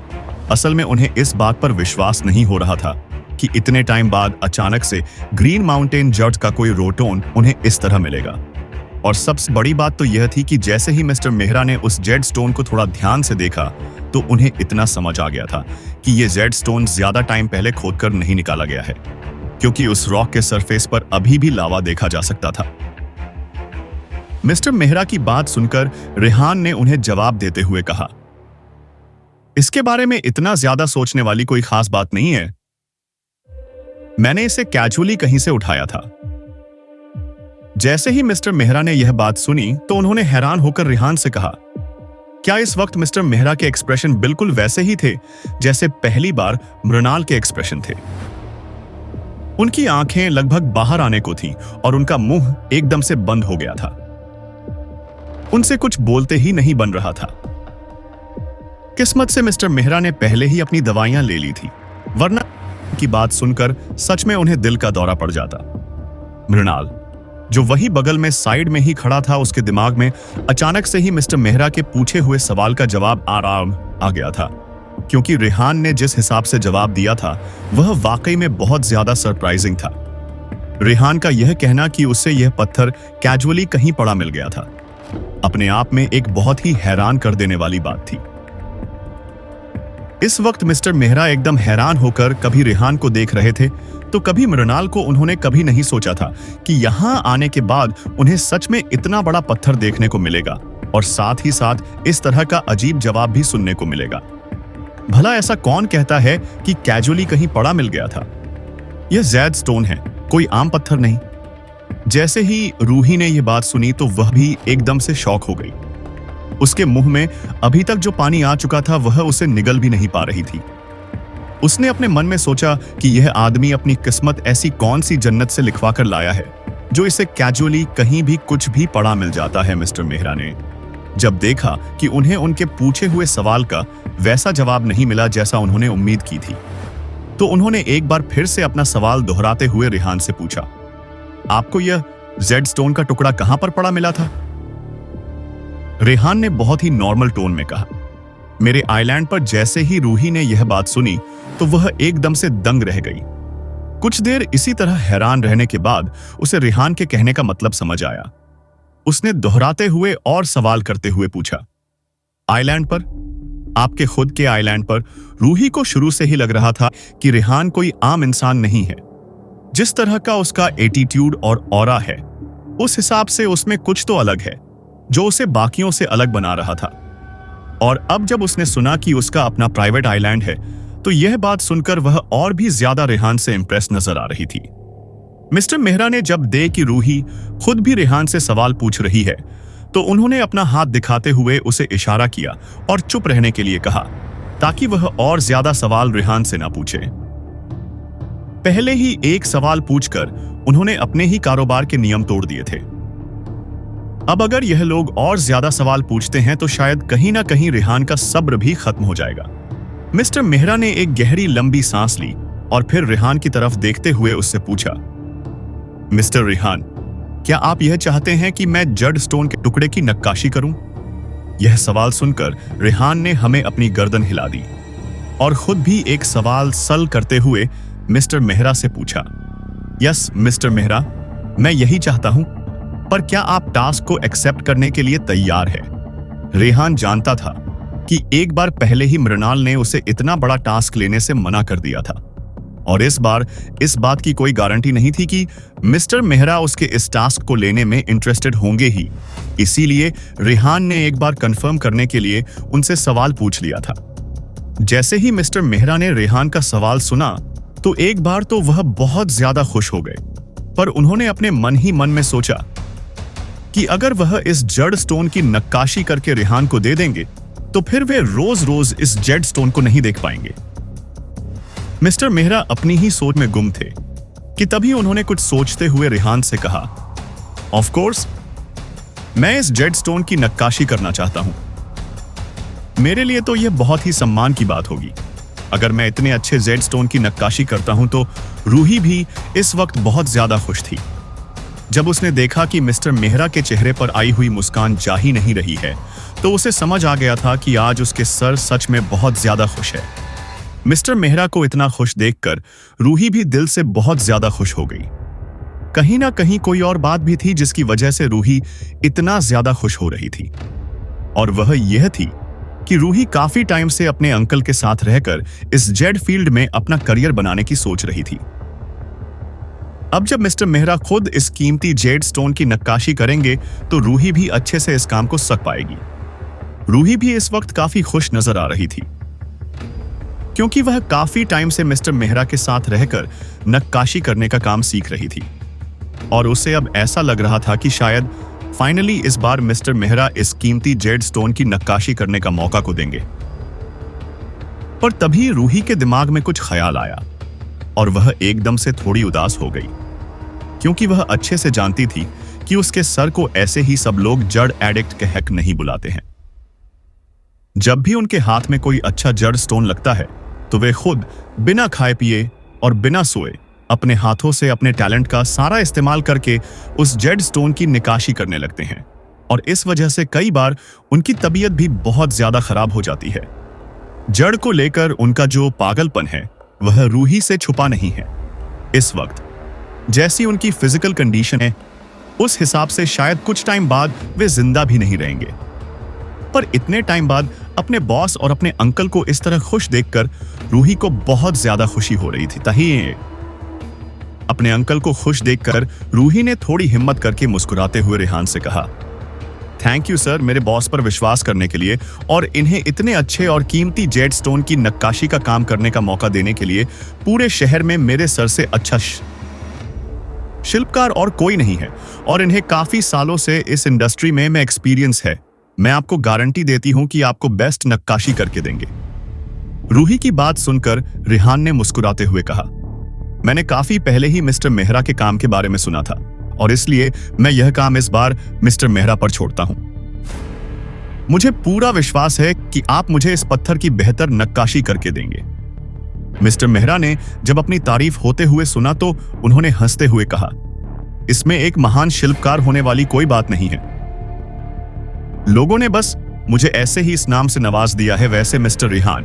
असल में उन्हें इस बात पर विश्वास नहीं हो रहा था कि इतने टाइम बाद अचानक से ग्रीन माउंटेन जज का कोई रोटोन उन्हें इस तरह मिलेगा। और सबसे बड़ी बात तो यह थी कि जैसे ही मिस्टर मेहरा ने उस जेड स्टोन को थोड़ा ध्यान से देखा तो उन्हें इतना समझ आ गया था कि यह जेड स्टोन ज्यादा टाइम पहले खोदकर नहीं निकाला गया है, क्योंकि उस रॉक के सरफेस पर अभी भी लावा देखा जा सकता था। मिस्टर मेहरा की बात सुनकर रेहान ने उन्हें जवाब देते हुए कहा, इसके बारे में इतना ज्यादा सोचने वाली कोई खास बात नहीं है। मैंने इसे कैजुअली कहीं से उठाया था। जैसे ही मिस्टर मेहरा ने यह बात सुनी तो उन्होंने हैरान होकर रेहान से कहा, क्या इस वक्त मिस्टर मेहरा के एक्सप्रेशन बिल्कुल वैसे ही थे जैसे पहली बार मृणाल के एक्सप्रेशन थे? उनकी आंखें लगभग बाहर आने को थीं और उनका मुंह एकदम से बंद हो गया था। उनसे कुछ बोलते ही नहीं बन रहा था। किस्मत से मिस्टर मेहरा ने पहले ही अपनी दवाइयां ले ली थी, वरना की बात सुनकर सच में उन्हें दिल का दौरा पड़ जाता। मृणाल, जो वही बगल में साइड में ही खड़ा था, उसके दिमाग में अचानक से ही मिस्टर मेहरा के पूछे हुए सवाल का जवाब आराम आ गया था, क्योंकि रेहान ने जिस हिसाब से जवाब दिया था वह वाकई में बहुत ज्यादा सरप्राइजिंग था। रेहान का यह कहना कि उसे यह पत्थर कैजुअली कहीं पड़ा मिल गया था, अपने आप में एक बहुत ही हैरान कर देने वाली बात थी। इस वक्त मिस्टर मेहरा एकदम हैरान होकर कभी रेहान को देख रहे थे तो कभी मृणाल को। उन्होंने कभी नहीं सोचा था कि यहां आने के बाद उन्हें सच में इतना बड़ा पत्थर देखने को मिलेगा और साथ ही साथ इस तरह का अजीब जवाब भी सुनने को मिलेगा। भला ऐसा कौन कहता है कि कैजुअली कहीं पड़ा मिल गया था? यह जैड स्टोन है, कोई आम पत्थर नहीं। जैसे ही रूही ने यह बात सुनी तो वह भी एकदम से शॉक हो गई। उसके मुंह में अभी तक जो पानी आ चुका था वह उसे निगल भी नहीं पा रही थी। उसने अपने मन में सोचा कि यह आदमी अपनी किस्मत ऐसी कौन सी जन्नत से लिखवा कर लाया है जो इसे कैजुअली कहीं भी कुछ भी पड़ा मिल जाता है। मिस्टर मेहरा ने जब देखा कि उन्हें उनके पूछे हुए सवाल का वैसा जवाब नहीं मिला जैसा उन्होंने उम्मीद की थी, तो उन्होंने एक बार फिर से अपना सवाल दोहराते हुए रेहान से पूछा, आपको यह जेड स्टोन का टुकड़ा कहां पर पड़ा मिला था? रेहान ने बहुत ही नॉर्मल टोन में कहा, मेरे आइलैंड पर। जैसे ही रूही ने यह बात सुनी तो वह एकदम से दंग रह गई। कुछ देर इसी तरह हैरान रहने के बाद उसे रेहान के कहने का मतलब समझ आया। उसने दोहराते हुए और सवाल करते हुए पूछा, आइलैंड पर? आपके खुद के आइलैंड पर? रूही को शुरू से ही लग रहा था कि रेहान कोई आम इंसान नहीं है। जिस तरह का उसका एटीट्यूड और ऑरा है, उस हिसाब से उसमें कुछ तो अलग है जो उसे बाकियों से अलग बना रहा था। और अब जब उसने सुना कि उसका अपना प्राइवेट आइलैंड है तो यह बात सुनकर वह और भी ज्यादा रेहान से इंप्रेस नजर आ रही थी। मिस्टर मेहरा ने जब दे कि रूही खुद भी रेहान से सवाल पूछ रही है तो उन्होंने अपना हाथ दिखाते हुए उसे इशारा किया और चुप रहने के लिए कहा, ताकि वह और ज्यादा सवाल रेहान से ना पूछे। पहले ही एक सवाल पूछकर उन्होंने अपने ही कारोबार के नियम तोड़ दिए थे। अब अगर यह लोग और ज्यादा सवाल पूछते हैं तो शायद कहीं ना कहीं रेहान का सब्र भी खत्म हो जाएगा। मिस्टर मेहरा ने एक गहरी लंबी सांस ली और फिर रेहान की तरफ देखते हुए उससे पूछा, मिस्टर रेहान, क्या आप यह चाहते हैं कि मैं जड स्टोन के टुकड़े की नक्काशी करूं? यह सवाल सुनकर रेहान ने हमें अपनी गर्दन हिला दी और खुद भी एक सवाल सल करते हुए मिस्टर मेहरा से पूछा, यस मिस्टर मेहरा, मैं यही चाहता हूं, पर क्या आप टास्क को एक्सेप्ट करने के लिए तैयार है? रेहान जानता था कि एक बार पहले ही मृणाल ने उसे इतना बड़ा टास्क लेने से मना कर दिया था और इस बार इस बात की कोई गारंटी नहीं थी कि मिस्टर मेहरा उसके इस टास्क को लेने में इंटरेस्टेड होंगे ही। इसीलिए रेहान ने एक बार कंफर्म करने के लिए उनसे सवाल पूछ लिया था। जैसे ही मिस्टर मेहरा ने रेहान का सवाल सुना तो एक बार तो वह बहुत ज्यादा खुश हो गए, पर उन्होंने अपने मन ही मन में सोचा कि अगर वह इस जड स्टोन की नक्काशी करके रेहान को दे देंगे तो फिर वे रोज रोज इस जेड स्टोन को नहीं देख पाएंगे। मिस्टर मेहरा अपनी ही सोच में गुम थे कि तभी उन्होंने कुछ सोचते हुए रेहान से कहा, ऑफ कोर्स, मैं इस जेड स्टोन की नक्काशी करना चाहता हूं। मेरे लिए तो यह बहुत ही सम्मान की बात होगी। अगर मैं इतने अच्छे जेड स्टोन की नक्काशी करता हूं तो रूही भी इस वक्त बहुत ज्यादा खुश थी। जब उसने देखा कि मिस्टर मेहरा के चेहरे पर आई हुई मुस्कान जा ही नहीं रही है तो उसे समझ आ गया था कि आज उसके सर सच में बहुत ज्यादा खुश है। मिस्टर मेहरा को इतना खुश देखकर रूही भी दिल से बहुत ज्यादा खुश हो गई। कहीं ना कहीं कोई और बात भी थी जिसकी वजह से रूही इतना ज्यादा खुश हो रही थी, और वह यह थी कि रूही काफी टाइम से अपने अंकल के साथ रहकर इस जेड फील्ड में अपना करियर बनाने की सोच रही थी। अब जब मिस्टर मेहरा खुद इस कीमती जेड स्टोन की नक्काशी करेंगे तो रूही भी अच्छे से इस काम को सक पाएगी। रूही भी इस वक्त काफी खुश नजर आ रही थी क्योंकि वह काफी टाइम से मिस्टर मेहरा के साथ रहकर नक्काशी करने का काम सीख रही थी और उसे अब ऐसा लग रहा था कि शायद फाइनली इस बार मिस्टर मेहरा इस कीमती जेड स्टोन की नक्काशी करने का मौका को देंगे। पर तभी रूही के दिमाग में कुछ ख्याल आया और वह एकदम से थोड़ी उदास हो गई क्योंकि वह अच्छे से जानती थी कि उसके सर को ऐसे ही सब लोग जड़ एडिक्ट के हक नहीं बुलाते हैं। जब भी उनके हाथ में कोई अच्छा जड़ स्टोन लगता है तो वे खुद बिना खाए पिए और बिना सोए अपने हाथों से अपने टैलेंट का सारा इस्तेमाल करके उस जेड स्टोन की निकाशी करने लगते हैं और इस वजह से कई बार उनकी तबीयत भी बहुत ज्यादा खराब हो जाती है। जड़ को लेकर उनका जो पागलपन है वह रूही से छुपा नहीं है। इस वक्त जैसी उनकी फिजिकल कंडीशन है उस हिसाब से शायद कुछ टाइम बाद वे जिंदा भी नहीं रहेंगे। पर इतने टाइम बाद अपने बॉस और अपने अंकल को इस तरह खुश देखकर रूही को बहुत ज्यादा खुशी हो रही थी। तभी अपने अंकल को खुश देखकर रूही ने थोड़ी हिम्मत करके मुस्कुराते हुए रेहान से कहा, थैंक यू सर, मेरे बॉस पर विश्वास करने के लिए और इन्हें इतने अच्छे और कीमती जेड स्टोन की नक्काशी का काम करने का मौका देने के लिए। पूरे शहर में मेरे सर से अच्छा शिल्पकार और कोई नहीं है और इन्हें काफी सालों से इस इंडस्ट्री में एक्सपीरियंस है। मैं आपको गारंटी देती हूं कि आपको बेस्ट नक्काशी करके देंगे। रूही की बात सुनकर रेहान ने मुस्कुराते हुए कहा, मैंने काफी पहले ही मिस्टर मेहरा के काम के बारे में सुना था और इसलिए मैं यह काम इस बार मिस्टर मेहरा पर छोड़ता हूं। मुझे पूरा विश्वास है कि आप मुझे इस पत्थर की बेहतर नक्काशी करके देंगे। मिस्टर मेहरा ने जब अपनी तारीफ होते हुए सुना तो उन्होंने हंसते हुए कहा, इसमें एक महान शिल्पकार होने वाली कोई बात नहीं है। लोगों ने बस मुझे ऐसे ही इस नाम से नवाज दिया है। वैसे मिस्टर रेहान,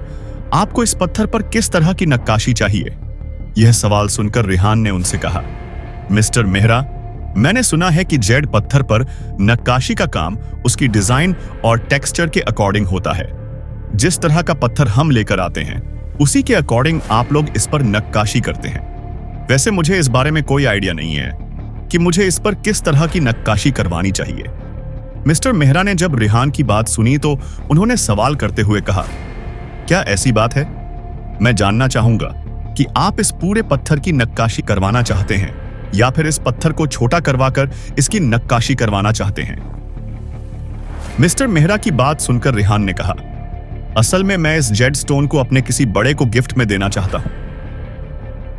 आपको इस पत्थर पर किस तरह की नक्काशी चाहिए? यह सवाल सुनकर रेहान ने उनसे कहा, मिस्टर मेहरा, मैंने सुना है कि जेड पत्थर पर नक्काशी का काम उसकी डिजाइन और टेक्सचर के अकॉर्डिंग होता है। जिस तरह का पत्थर हम लेकर आते हैं उसी के अकॉर्डिंग आप लोग इस पर नक्काशी करते हैं। वैसे मुझे इस बारे में कोई आइडिया नहीं है कि मुझे इस पर किस तरह की नक्काशी करवानी चाहिए। मिस्टर मेहरा ने जब रेहान की बात सुनी तो उन्होंने सवाल करते हुए कहा, क्या ऐसी बात है? मैं जानना चाहूंगा कि आप इस पूरे पत्थर की नक्काशी करवाना चाहते हैं या फिर इस पत्थर को छोटा करवाकर इसकी नक्काशी करवाना चाहते हैं। मिस्टर मेहरा की बात सुनकर रेहान ने कहा, असल में मैं इस जेड स्टोन को अपने किसी बड़े को गिफ्ट में देना चाहता हूं,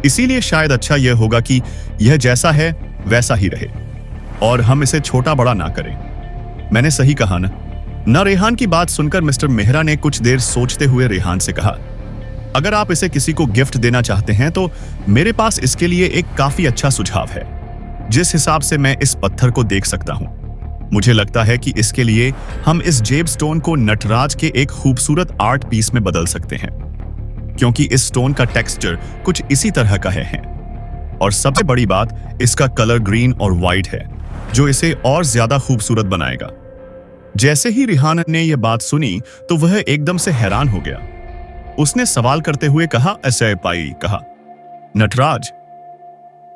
इसीलिए शायद अच्छा यह होगा कि यह जैसा है वैसा ही रहे और हम इसे छोटा बड़ा ना करें। मैंने सही कहा ना? रेहान की बात सुनकर मिस्टर मेहरा ने कुछ देर सोचते हुए रेहान से कहा, अगर आप इसे किसी को गिफ्ट देना चाहते हैं तो मेरे पास इसके लिए एक काफी अच्छा सुझाव है। जिस हिसाब से मैं इस पत्थर को देख सकता हूं, मुझे लगता है कि इसके लिए हम इस जेड स्टोन को नटराज के एक खूबसूरत आर्ट पीस में बदल सकते हैं, क्योंकि इस स्टोन का टेक्सचर कुछ इसी तरह का है और सबसे बड़ी बात, इसका कलर ग्रीन और व्हाइट है जो इसे और ज्यादा खूबसूरत बनाएगा। जैसे ही रेहान ने यह बात सुनी तो वह एकदम से हैरान हो गया। उसने सवाल करते हुए कहा, ऐसे पाई कहा, नटराज।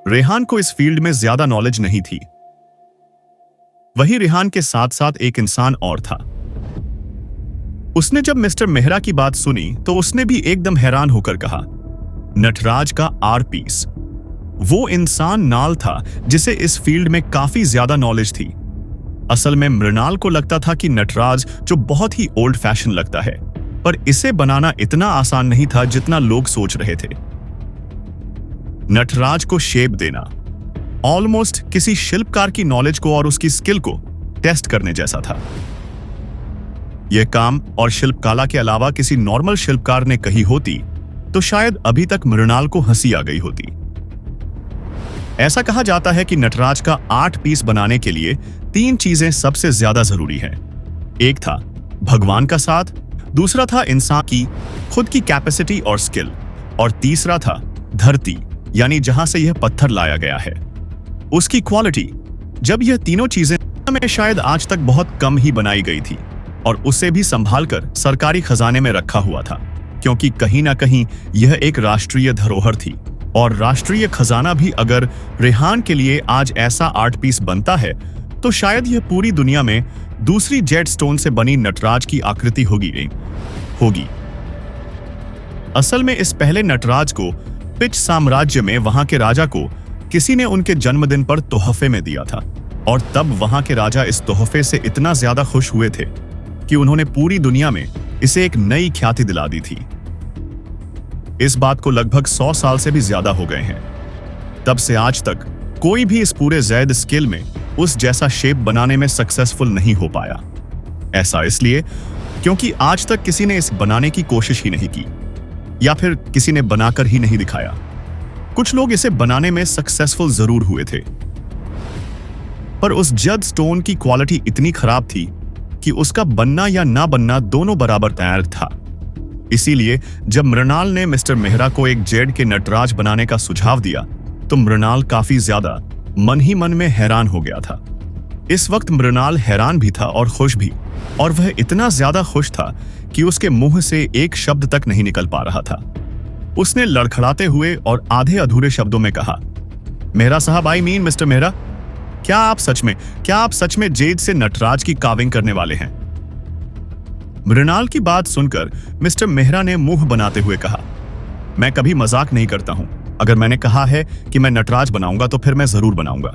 रेहान को इस फील्ड में ज्यादा नॉलेज नहीं थी। वही रेहान के साथ साथ एक इंसान और था। उसने जब मिस्टर मेहरा की बात सुनी तो उसने भी एकदम हैरान होकर कहा, नटराज का आर्ट पीस। वो इंसान नाल था जिसे इस फील्ड में काफी ज्यादा नॉलेज थी। असल में मृणाल को लगता था कि नटराज जो बहुत ही ओल्ड फैशन लगता है, पर इसे बनाना इतना आसान नहीं था जितना लोग सोच रहे थे। नटराज को शेप देना ऑलमोस्ट किसी शिल्पकार की नॉलेज को और उसकी स्किल को टेस्ट करने जैसा था। यह काम और शिल्पकला के अलावा किसी नॉर्मल शिल्पकार ने कही होती तो शायद अभी तक मृणाल को हंसी आ गई होती। ऐसा कहा जाता है कि नटराज का आर्ट पीस बनाने के लिए 3 चीजें सबसे ज्यादा जरूरी हैं। एक था भगवान का साथ, दूसरा था इंसान की खुद की कैपेसिटी और स्किल, और तीसरा था धरती, यानी जहां से यह पत्थर लाया गया है, उसकी क्वालिटी। जब यह तीनों चीजें में शायद आज तक बहुत कम ही बनाई गई थी और उसे भी संभाल कर सरकारी खजाने में रखा हुआ था, क्योंकि कहीं ना कहीं यह एक राष्ट्रीय धरोहर थी और राष्ट्रीय खजाना भी अगर रेहान के लिए आज ऐसा आर्ट पीस बनता है तो शायद यह पूरी दुनिया में दूसरी जेड स्टोन से बनी नटराज की आकृति होगी। असल में इस पहले नटराज को पिच साम्राज्य में वहां के राजा को किसी ने उनके जन्मदिन पर तोहफे में दिया था और तब वहां के राजा इस तोहफे से इतना ज्यादा खुश हुए थे कि उन्होंने पूरी दुनिया में इसे एक नई ख्याति दिला दी थी। इस बात को लगभग 100 साल से भी ज्यादा हो गए हैं। तब से आज तक कोई भी इस पूरे जैद स्केल में उस जैसा शेप बनाने में सक्सेसफुल नहीं हो पाया। ऐसा इसलिए क्योंकि आज तक किसी ने इस बनाने की कोशिश ही नहीं की या फिर किसी ने बनाकर ही नहीं दिखाया। कुछ लोग इसे बनाने में सक्सेसफुल जरूर हुए थे, पर उस जद स्टोन की क्वालिटी इतनी खराब थी कि उसका बनना या ना बनना दोनों बराबर तैयार था। इसीलिए जब मृणाल ने मिस्टर मेहरा को एक जेड के नटराज बनाने का सुझाव दिया तो मृणाल काफी ज्यादा मन ही मन में हैरान हो गया था। इस वक्त मृणाल हैरान भी था और खुश भी, और वह इतना ज्यादा खुश था कि उसके मुंह से एक शब्द तक नहीं निकल पा रहा था। उसने लड़खड़ाते हुए और आधे अधूरे शब्दों में कहा, मेहरा साहब, आई मीन मिस्टर मेहरा, क्या आप सच में जेड से नटराज की काविंग करने वाले हैं? मृणाल की बात सुनकर मिस्टर मेहरा ने मुंह बनाते हुए कहा, मैं कभी मजाक नहीं करता हूं। अगर मैंने कहा है कि मैं नटराज बनाऊंगा तो फिर मैं जरूर बनाऊंगा।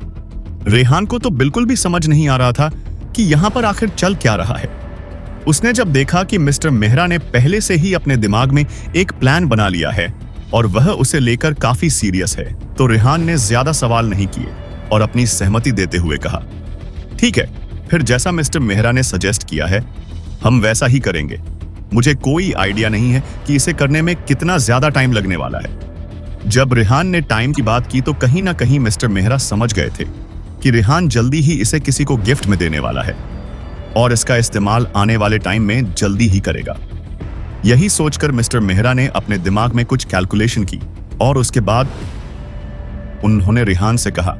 रेहान को तो बिल्कुल भी समझ नहीं आ रहा था कि यहां पर आखिर चल क्या रहा है। उसने जब देखा कि मिस्टर मेहरा ने पहले से ही अपने दिमाग में एक प्लान बना लिया है और वह उसे लेकर काफी सीरियस है, तो रेहान ने ज्यादा सवाल नहीं किए और अपनी सहमति देते हुए कहा, ठीक है, फिर जैसा मिस्टर मेहरा ने सजेस्ट किया है हम वैसा ही करेंगे। मुझे कोई आइडिया नहीं है कि इसे करने में कितना ज्यादा टाइम लगने वाला है। जब रेहान ने टाइम की बात की तो कहीं ना कहीं मिस्टर मेहरा समझ गए थे कि रेहान जल्दी ही इसे किसी को गिफ्ट में देने वाला है और इसका इस्तेमाल आने वाले टाइम में जल्दी ही करेगा। यही सोचकर मिस्टर मेहरा ने अपने दिमाग में कुछ कैलकुलेशन की और उसके बाद उन्होंने रेहान से कहा,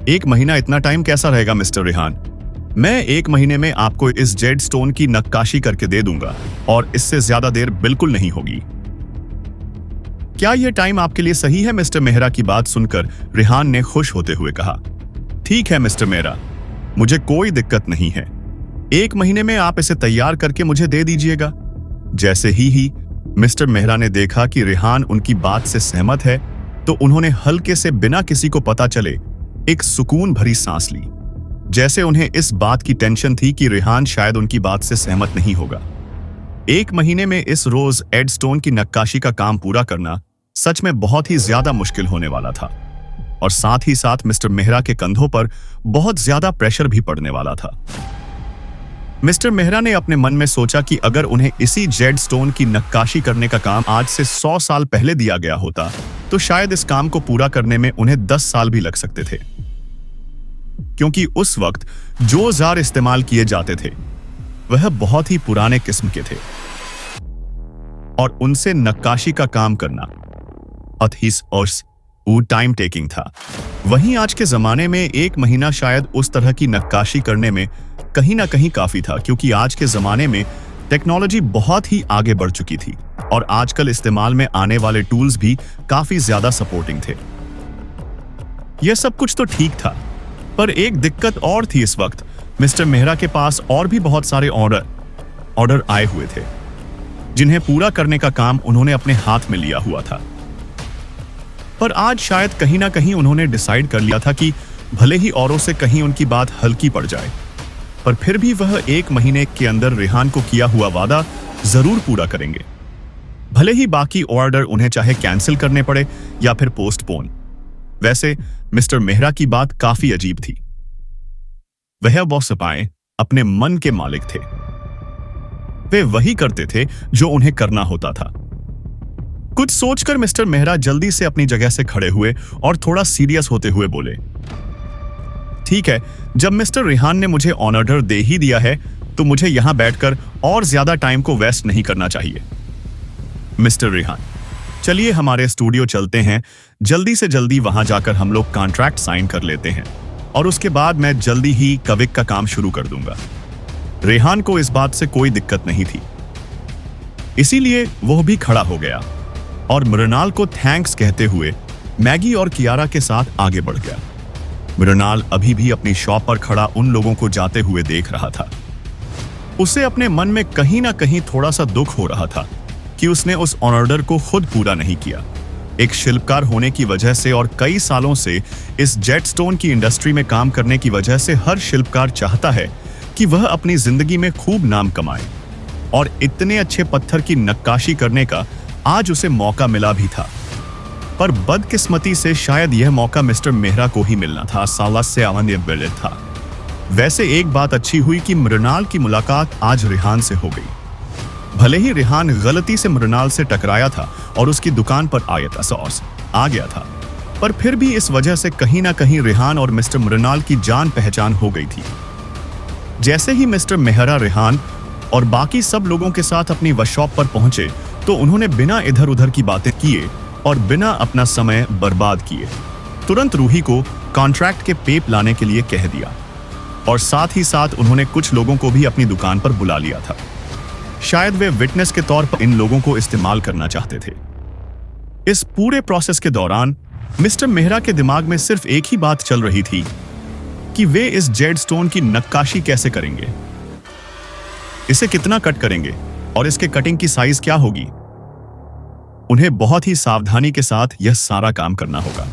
1 महीना इतना टाइम कैसा रहेगा मिस्टर रेहान? मैं 1 महीने में आपको इस जेड स्टोन की नक्काशी करके दे दूंगा और इससे ज्यादा देर बिल्कुल नहीं होगी। क्या यह टाइम आपके लिए सही है? मिस्टर मेहरा की बात सुनकर रेहान ने खुश होते हुए कहा, ठीक है मिस्टर मेहरा, मुझे कोई दिक्कत नहीं है। 1 महीने में आप इसे तैयार करके मुझे दे दीजिएगा। जैसे ही मिस्टर मेहरा ने देखा कि रेहान उनकी बात से सहमत है तो उन्होंने हल्के से बिना किसी को पता चले एक सुकून भरी सांस ली, जैसे उन्हें इस बात की टेंशन थी कि रेहान शायद उनकी बात से सहमत नहीं होगा। 1 महीने में इस रोज एडस्टोन की नक्काशी का काम पूरा करना सच में बहुत ही ज्यादा मुश्किल होने वाला था और साथ ही साथ मिस्टर मेहरा के कंधों पर बहुत ज्यादा प्रेशर भी पड़ने वाला था। मिस्टर मेहरा ने अपने मन में सोचा कि अगर उन्हें इसी जेड स्टोन की नक्काशी करने का काम आज से 100 साल पहले दिया गया होता तो शायद इस काम को पूरा करने में उन्हें 10 साल भी लग सकते थे, क्योंकि उस वक्त जो औजार इस्तेमाल किए जाते थे वह बहुत ही पुराने किस्म के थे और उनसे नक्काशी का काम करना टाइम टेकिंग था। वहीं आज के जमाने में 1 महीना शायद उस तरह की नक्काशी करने में कहीं ना कहीं काफी था, क्योंकि आज के जमाने में टेक्नोलॉजी बहुत ही आगे बढ़ चुकी थी और आजकल इस्तेमाल में आने वाले टूल्स भी काफी ज्यादा सपोर्टिंग थे। यह सब कुछ तो ठीक था, पर एक दिक्कत और थी। इस वक्त मिस्टर मेहरा के पास और भी बहुत सारे ऑर्डर आए हुए थे जिन्हें पूरा करने का काम उन्होंने अपने हाथ में लिया हुआ था। पर आज शायद कहीं ना कहीं उन्होंने डिसाइड कर लिया था कि भले ही औरों से कहीं उनकी बात हल्की पड़ जाए, पर फिर भी वह 1 महीने के अंदर रेहान को किया हुआ वादा जरूर पूरा करेंगे, भले ही बाकी ऑर्डर उन्हें चाहे कैंसिल करने पड़े या फिर पोस्टपोन। वैसे मिस्टर मेहरा की बात काफी अजीब थी। वह बॉसपाएं अपने मन के मालिक थे, वे वही करते थे जो उन्हें करना होता था। कुछ सोचकर मिस्टर मेहरा जल्दी से अपनी जगह से खड़े हुए और थोड़ा सीरियस होते हुए बोले, ठीक है, जब मिस्टर रेहान ने मुझे ऑर्डर दे ही दिया है तो मुझे यहां बैठकर और ज्यादा टाइम को वेस्ट नहीं करना चाहिए। मिस्टर रेहान, चलिए हमारे स्टूडियो चलते हैं, जल्दी से जल्दी वहां जाकर हम लोग कॉन्ट्रैक्ट साइन कर लेते हैं और उसके बाद मैं जल्दी ही कविक का काम शुरू कर दूंगा। रेहान को इस बात से कोई दिक्कत नहीं थी, इसीलिए वह भी खड़ा हो गया और मृणाल को थैंक्स कहते हुए मैगी और कियारा के साथ आगे बढ़ गया। मृणाल अभी भी अपनी शॉप पर खड़ा उन लोगों को जाते हुए देख रहा था। उसे अपने मन में कहीं ना कहीं थोड़ा सा दुख हो रहा था कि उसने उस ऑर्डर को खुद पूरा नहीं किया। एक शिल्पकार होने की वजह से और कई सालों से इस जेड स्टोन की इंडस्ट्री में काम करने की वजह से हर शिल्पकार चाहता है कि वह अपनी जिंदगी में खूब नाम कमाए, और इतने अच्छे पत्थर की नक्काशी करने का आज उसे मौका मिला भी था। पर बदकिस्मती से शायद यह मौका मिस्टर मेहरा को ही मिलना था। साला से आवान्य था। वैसे एक बात अच्छी हुई कि मृणाल की मुलाकात आज रेहान से हो गई। भले ही रेहान गलती से मृणाल से टकराया था और उसकी दुकान पर आया था सॉस आ गया था, पर फिर भी इस वजह से कहीं ना कहीं रेहान और मिस्टर मृणाल की जान पहचान हो गई थी। जैसे ही मिस्टर मेहरा रेहान और बाकी सब लोगों के साथ अपनी वर्कशॉप पर पहुंचे तो उन्होंने बिना इधर उधर की बातें किए और बिना अपना समय बर्बाद किए तुरंत रूही को कॉन्ट्रैक्ट के पेप लाने के लिए कह दिया और साथ ही साथ उन्होंने कुछ लोगों को भी अपनी दुकान पर बुला लिया था। शायद वे विटनेस के तौर पर इन लोगों को इस्तेमाल करना चाहते थे। इस पूरे प्रोसेस के दौरान मिस्टर मेहरा के दिमाग में सिर्फ एक ही बात चल रही थी कि वे इस जेड स्टोन की नक्काशी कैसे करेंगे, इसे कितना कट करेंगे और इसके कटिंग की साइज क्या होगी। उन्हें बहुत ही सावधानी के साथ यह सारा काम करना होगा।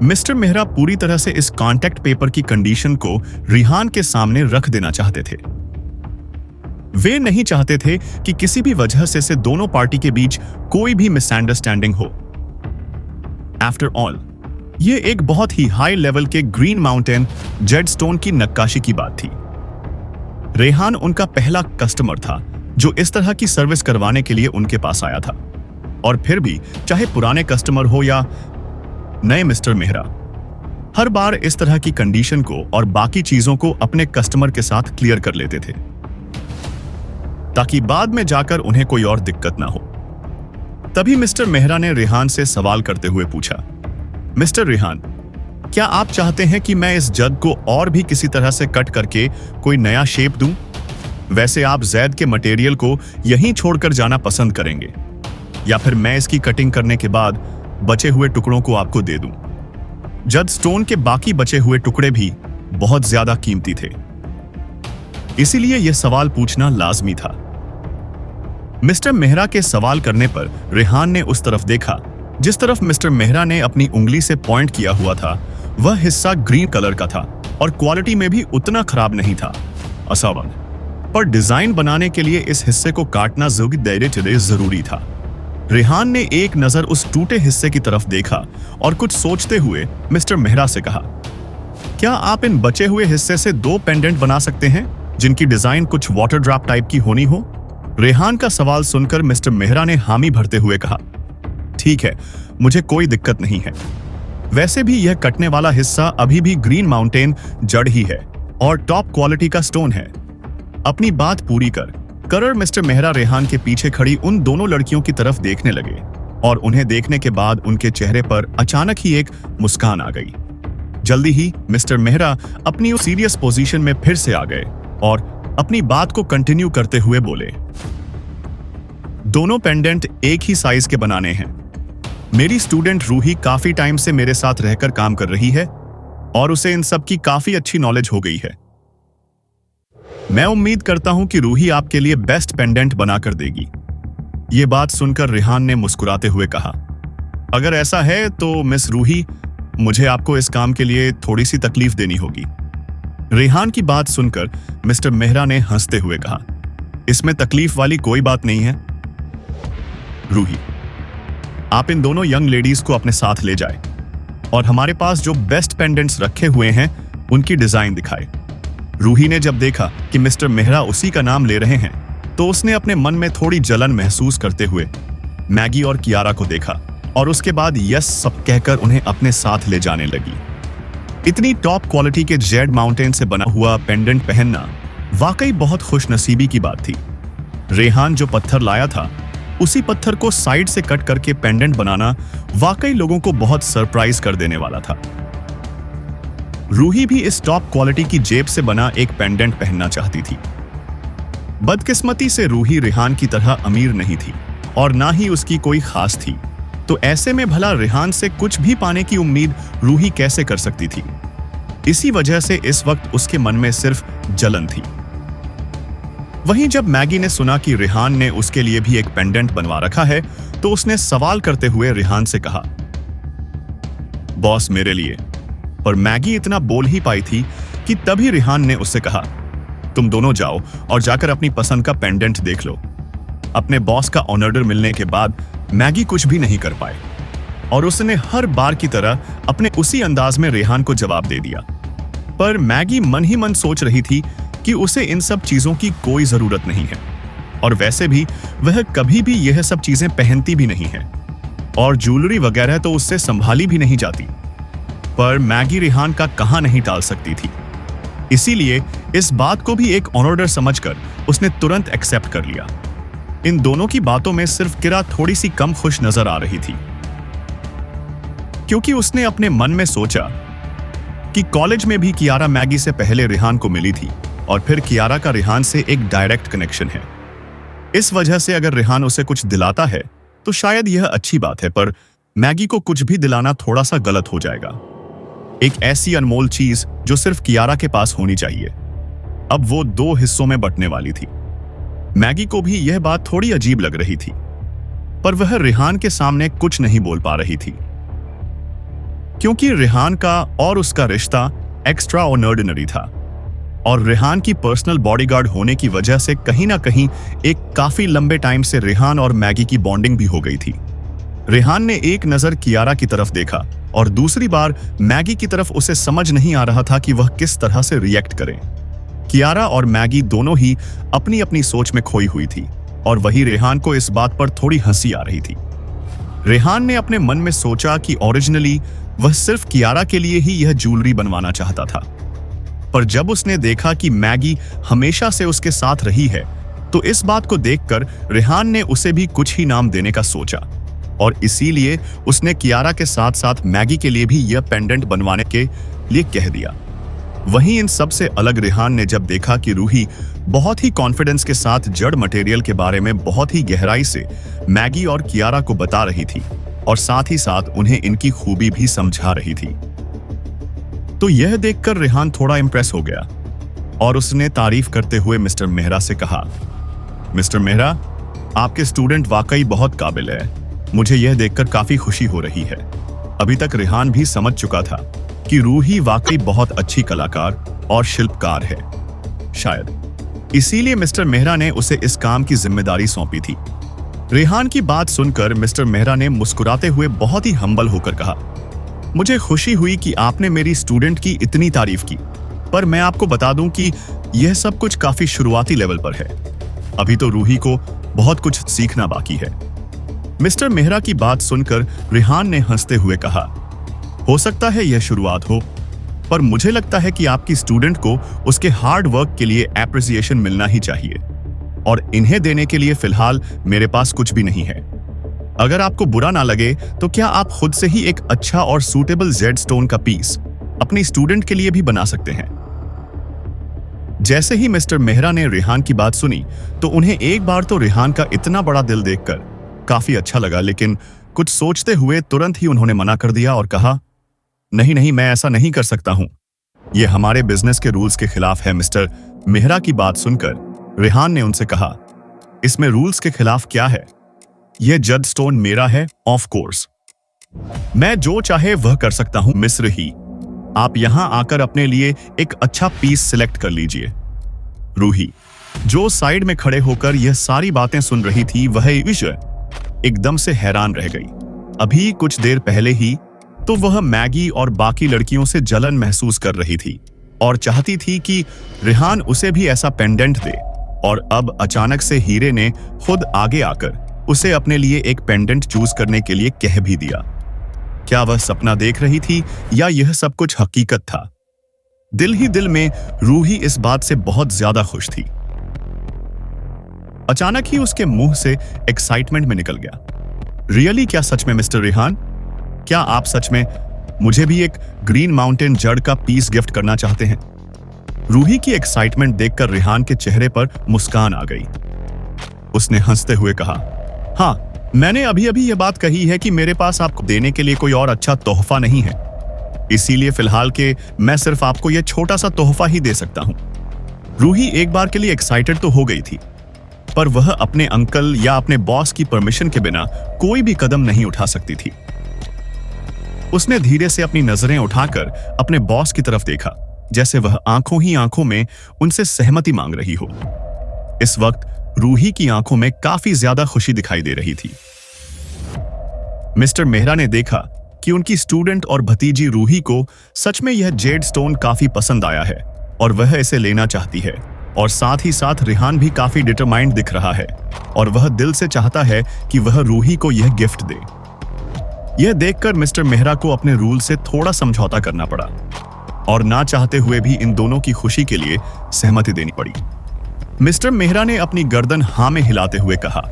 मिस्टर मेहरा पूरी तरह से इस कॉन्टैक्ट पेपर की कंडीशन को रेहान के सामने रख देना चाहते थे। वे नहीं चाहते थे कि किसी भी वजह से दोनों पार्टी के बीच कोई भी मिसअंडरस्टैंडिंग हो। आफ्टर ऑल, यह एक बहुत ही हाई लेवल के ग्रीन माउंटेन जेड स्टोन की नक्काशी की बात थी। रेहान उनका पहला कस्टमर था जो इस तरह की सर्विस करवाने के लिए उनके पास आया था, और फिर भी चाहे पुराने कस्टमर हो या नए मिस्टर मेहरा, हर बार इस तरह की कंडीशन को और बाकी चीजों को अपने कस्टमर के साथ क्लियर कर लेते थे ताकि बाद में जाकर उन्हें कोई और दिक्कत ना हो। तभी मिस्टर मेहरा ने रेहान से सवाल करते हुए पूछा, मिस्टर रेहान, क्या आप चाहते हैं कि मैं इस जग को और भी किसी तरह से कट करके कोई नया शेप दूं? वैसे आप जैद के मटेरियल को यहीं छोड़कर जाना पसंद करेंगे, या फिर मैं इसकी कटिंग करने के बाद बचे हुए टुकड़ों को आपको दे दूं? जद स्टोन के बाकी बचे हुए टुकड़े भी बहुत ज्यादा कीमती थे, इसीलिए यह सवाल पूछना लाजमी था। मिस्टर मेहरा के सवाल करने पर रेहान ने उस तरफ देखा जिस तरफ मिस्टर मेहरा ने अपनी उंगली से पॉइंट किया हुआ था। वह हिस्सा ग्रीन कलर का था और क्वालिटी में भी उतना खराब नहीं था असावन, पर डिजाइन बनाने के लिए इस हिस्से को काटना जरूरी था। रेहान ने एक नजर उस टूटे हिस्से की तरफ देखा और कुछ सोचते हुए मिस्टर मेहरा से कहा, क्या आप इन बचे हुए हिस्से से 2 पेंडेंट बना सकते हैं जिनकी डिजाइन कुछ वाटर ड्रॉप टाइप की होनी हो? रेहान का सवाल सुनकर मिस्टर मेहरा ने हामी भरते हुए कहा, ठीक है, मुझे कोई दिक्कत नहीं है। वैसे भी यह कटने वाला हिस्सा अभी भी ग्रीन माउंटेन जड़ ही है और टॉप क्वालिटी का स्टोन है। अपनी बात पूरी कर मिस्टर मेहरा रेहान के पीछे खड़ी उन दोनों लड़कियों की तरफ देखने लगे और उन्हें देखने के बाद उनके चेहरे पर अचानक ही एक मुस्कान आ गई। जल्दी ही मिस्टर मेहरा अपनी उस सीरियस पोजीशन में फिर से आ गए और अपनी बात को कंटिन्यू करते हुए बोले, दोनों पेंडेंट एक ही साइज के बनाने हैं। मेरी स्टूडेंट रूही काफी टाइम से मेरे साथ रहकर काम कर रही है और उसे इन सब की काफी अच्छी नॉलेज हो गई है। मैं उम्मीद करता हूं कि रूही आपके लिए बेस्ट पेंडेंट बनाकर देगी। यह बात सुनकर रेहान ने मुस्कुराते हुए कहा, अगर ऐसा है तो मिस रूही, मुझे आपको इस काम के लिए थोड़ी सी तकलीफ देनी होगी। रेहान की बात सुनकर मिस्टर मेहरा ने हंसते हुए कहा, इसमें तकलीफ वाली कोई बात नहीं है। रूही, आप इन दोनों यंग लेडीज को अपने साथ ले जाए और हमारे पास जो बेस्ट पेंडेंट्स रखे हुए हैं उनकी डिजाइन दिखाए। रूही ने जब देखा कि मिस्टर मेहरा उसी का नाम ले रहे हैं तो उसने अपने मन में थोड़ी जलन महसूस करते हुए मैगी और कियारा को देखा और उसके बाद यस सब कहकर उन्हें अपने साथ ले जाने लगी। इतनी टॉप क्वालिटी के जेड माउंटेन से बना हुआ पेंडेंट पहनना वाकई बहुत खुशनसीबी की बात थी। रेहान जो पत्थर लाया था उसी पत्थर को साइड से कट करके पेंडेंट बनाना वाकई लोगों को बहुत सरप्राइज कर देने वाला था। रूही भी इस टॉप क्वालिटी की जेब से बना एक पेंडेंट पहनना चाहती थी। बदकिस्मती से रूही रेहान की तरह अमीर नहीं थी और ना ही उसकी कोई खास थी, तो ऐसे में भला रेहान से कुछ भी पाने की उम्मीद रूही कैसे कर सकती थी। इसी वजह से इस वक्त उसके मन में सिर्फ जलन थी। वहीं जब मैगी ने सुना कि रेहान ने उसके लिए भी एक पेंडेंट बनवा रखा है तो उसने सवाल करते हुए रेहान से कहा, बॉस मेरे लिए। पर मैगी इतना बोल ही पाई थी कि तभी रेहान ने उससे कहा, तुम दोनों जाओ और जाकर अपनी पसंद का पेंडेंट देख लो। अपने बॉस का ऑर्डर मिलने के बाद मैगी कुछ भी नहीं कर पाए और उसने हर बार की तरह अपने उसी अंदाज में रेहान को जवाब दे दिया। पर मैगी मन ही मन सोच रही थी कि उसे इन सब चीजों की कोई जरूरत नहीं है। और वैसे भी वह कभी भी यह सब चीजें पहनती भी नहीं है और ज्वेलरी वगैरह तो उससे संभाली भी नहीं जाती। पर मैगी रेहान का कहां नहीं टाल सकती थी, इसीलिए इस बात को भी एक ऑर्डर समझकर उसने तुरंत एक्सेप्ट कर लिया। इन दोनों की बातों में सिर्फ किरा थोड़ी सी कम खुश नजर आ रही थी, क्योंकि उसने अपने मन में सोचा कि कॉलेज में भी कियारा मैगी से पहले रेहान को मिली थी और फिर कियारा का रेहान से एक डायरेक्ट कनेक्शन है। इस वजह से अगर रेहान उसे कुछ दिलाता है तो शायद यह अच्छी बात है, पर मैगी को कुछ भी दिलाना थोड़ा सा गलत हो जाएगा। एक ऐसी अनमोल चीज जो सिर्फ कियारा के पास होनी चाहिए। अब वो दो हिस्सों में बंटने वाली थी। मैगी को भी यह बात थोड़ी अजीब लग रही थी, पर वह रेहान के सामने कुछ नहीं बोल पा रही थी, क्योंकि रेहान का और उसका रिश्ता एक्स्ट्रा ऑर्डिनरी था और रेहान की पर्सनल बॉडीगार्ड होने की वजह से कहीं ना कहीं एक काफी लंबे टाइम से रेहान और मैगी की बॉन्डिंग भी हो गई थी। रेहान ने एक नजर कियारा की तरफ देखा और दूसरी बार मैगी की तरफ उसे समझ नहीं आ रहा था कि वह किस तरह से रिएक्ट करे। कियारा और मैगी दोनों ही अपनी अपनी सोच में खोई हुई थी और वही रेहान को इस बात पर थोड़ी हंसी आ रही थी। रेहान ने अपने मन में सोचा कि ओरिजिनली वह सिर्फ कियारा के लिए ही यह ज्वेलरी बनवाना चाहता था, पर जब उसने देखा कि मैगी हमेशा से उसके साथ रही है तो इस बात को देखकर रेहान ने उसे भी कुछ ही नाम देने का सोचा और इसीलिए उसने कियारा के साथ साथ मैगी के लिए भी यह पेंडेंट बनवाने के लिए कह दिया। वहीं इन सब से अलग रेहान ने जब देखा कि रूही बहुत ही कॉन्फिडेंस के साथ जड़ मटेरियल के बारे में बहुत ही गहराई से मैगी और कियारा को बता रही थी और साथ ही साथ उन्हें इनकी खूबी भी समझा रही थी, तो यह देखकर रेहान थोड़ा इंप्रेस हो गया और उसने तारीफ करते हुए मिस्टर मेहरा से कहा, मिस्टर मेहरा, आपके स्टूडेंट वाकई बहुत काबिल है। मुझे यह देखकर काफी खुशी हो रही है। अभी तक रेहान भी समझ चुका था कि रूही वाकई बहुत अच्छी कलाकार और शिल्पकार है। शायद इसीलिए मिस्टर मेहरा ने उसे इस काम की जिम्मेदारी सौंपी थी। रेहान की बात सुनकर मिस्टर मेहरा ने मुस्कुराते हुए बहुत ही हम्बल होकर कहा, मुझे खुशी हुई कि आपने मेरी स्टूडेंट की इतनी तारीफ की, पर मैं आपको बता दूं कि यह सब कुछ काफी शुरुआती लेवल पर है। अभी तो रूही को बहुत कुछ सीखना बाकी है। मिस्टर मेहरा की बात सुनकर रेहान ने हंसते हुए कहा, हो सकता है यह शुरुआत हो, पर मुझे लगता है कि आपकी स्टूडेंट को उसके हार्ड वर्क के लिए एप्रिसिएशन मिलना ही चाहिए और इन्हें देने के लिए फिलहाल मेरे पास कुछ भी नहीं है। अगर आपको बुरा ना लगे तो क्या आप खुद से ही एक अच्छा और सूटेबल जेड स्टोन का पीस अपनी स्टूडेंट के लिए भी बना सकते हैं। जैसे ही मिस्टर मेहरा ने रेहान की बात सुनी तो उन्हें एक बार तो रेहान का इतना बड़ा दिल देखकर काफी अच्छा लगा, लेकिन कुछ सोचते हुए तुरंत ही उन्होंने मना कर दिया और कहा, नहीं नहीं, मैं ऐसा नहीं कर सकता हूं। यह हमारे बिजनेस के रूल्स के खिलाफ है। मिस्टर मेहरा की बात सुनकर रेहान ने उनसे कहा, इसमें रूल्स के खिलाफ क्या है? यह जद स्टोन मेरा है, ऑफ कोर्स। मैं जो चाहे वह कर सकता हूं। मिस्र ही, आप यहां आकर अपने लिए एक अच्छा पीस सिलेक्ट कर लीजिए। रूही, जो साइड में खड़े होकर यह सारी बातें सुन रही थी, वह विषय एकदम से हैरान रह गई। अभी कुछ देर पहले ही तो वह मैगी और बाकी लड़कियों से जलन महसूस कर रही थी और चाहती थी कि रेहान उसे भी ऐसा पेंडेंट दे, और अब अचानक से हीरे ने खुद आगे आकर उसे अपने लिए एक पेंडेंट चूज करने के लिए कह भी दिया। क्या वह सपना देख रही थी या यह सब कुछ हकीकत था? दिल ही दिल में रूही इस बात से बहुत ज्यादा खुश थी। अचानक ही उसके मुंह से एक्साइटमेंट में निकल गया, रियली? क्या सच में मिस्टर रेहान? क्या आप सच में मुझे भी एक ग्रीन माउंटेन जड़ का पीस गिफ्ट करना चाहते हैं? रूही की एक्साइटमेंट देखकर रेहान के चेहरे पर मुस्कान आ गई। उसने हंसते हुए कहा, हाँ, मैंने अभी अभी यह बात कही है कि मेरे पास आपको देने के लिए कोई और अच्छा तोहफा नहीं है, इसीलिए फिलहाल के मैं सिर्फ आपको यह छोटा सा तोहफा ही दे सकता हूं। रूही एक बार के लिए एक्साइटेड तो हो गई थी, पर वह अपने अंकल या अपने बॉस की परमिशन के बिना कोई भी कदम नहीं उठा सकती थी। उसने धीरे से अपनी नजरें उठाकर अपने बॉस की तरफ देखा, जैसे वह आंखों ही आंखों में उनसे सहमति मांग रही हो। इस वक्त रूही की आंखों में काफी ज्यादा खुशी दिखाई दे रही थी। मिस्टर मेहरा ने देखा कि उनकी स्टूडेंट और भतीजी रूही को सच में यह जेड स्टोन काफी पसंद आया है और वह इसे लेना चाहती है, और साथ ही साथ रेहान भी काफी डिटरमाइंड दिख रहा है और वह दिल से चाहता है कि वह रूही को यह गिफ्ट दे। यह देखकर मिस्टर मेहरा को अपने रूल से थोड़ा समझौता करना पड़ा और ना चाहते हुए भी इन दोनों की खुशी के लिए सहमति देनी पड़ी। मिस्टर मेहरा ने अपनी गर्दन हाँ में हिलाते हुए कहा,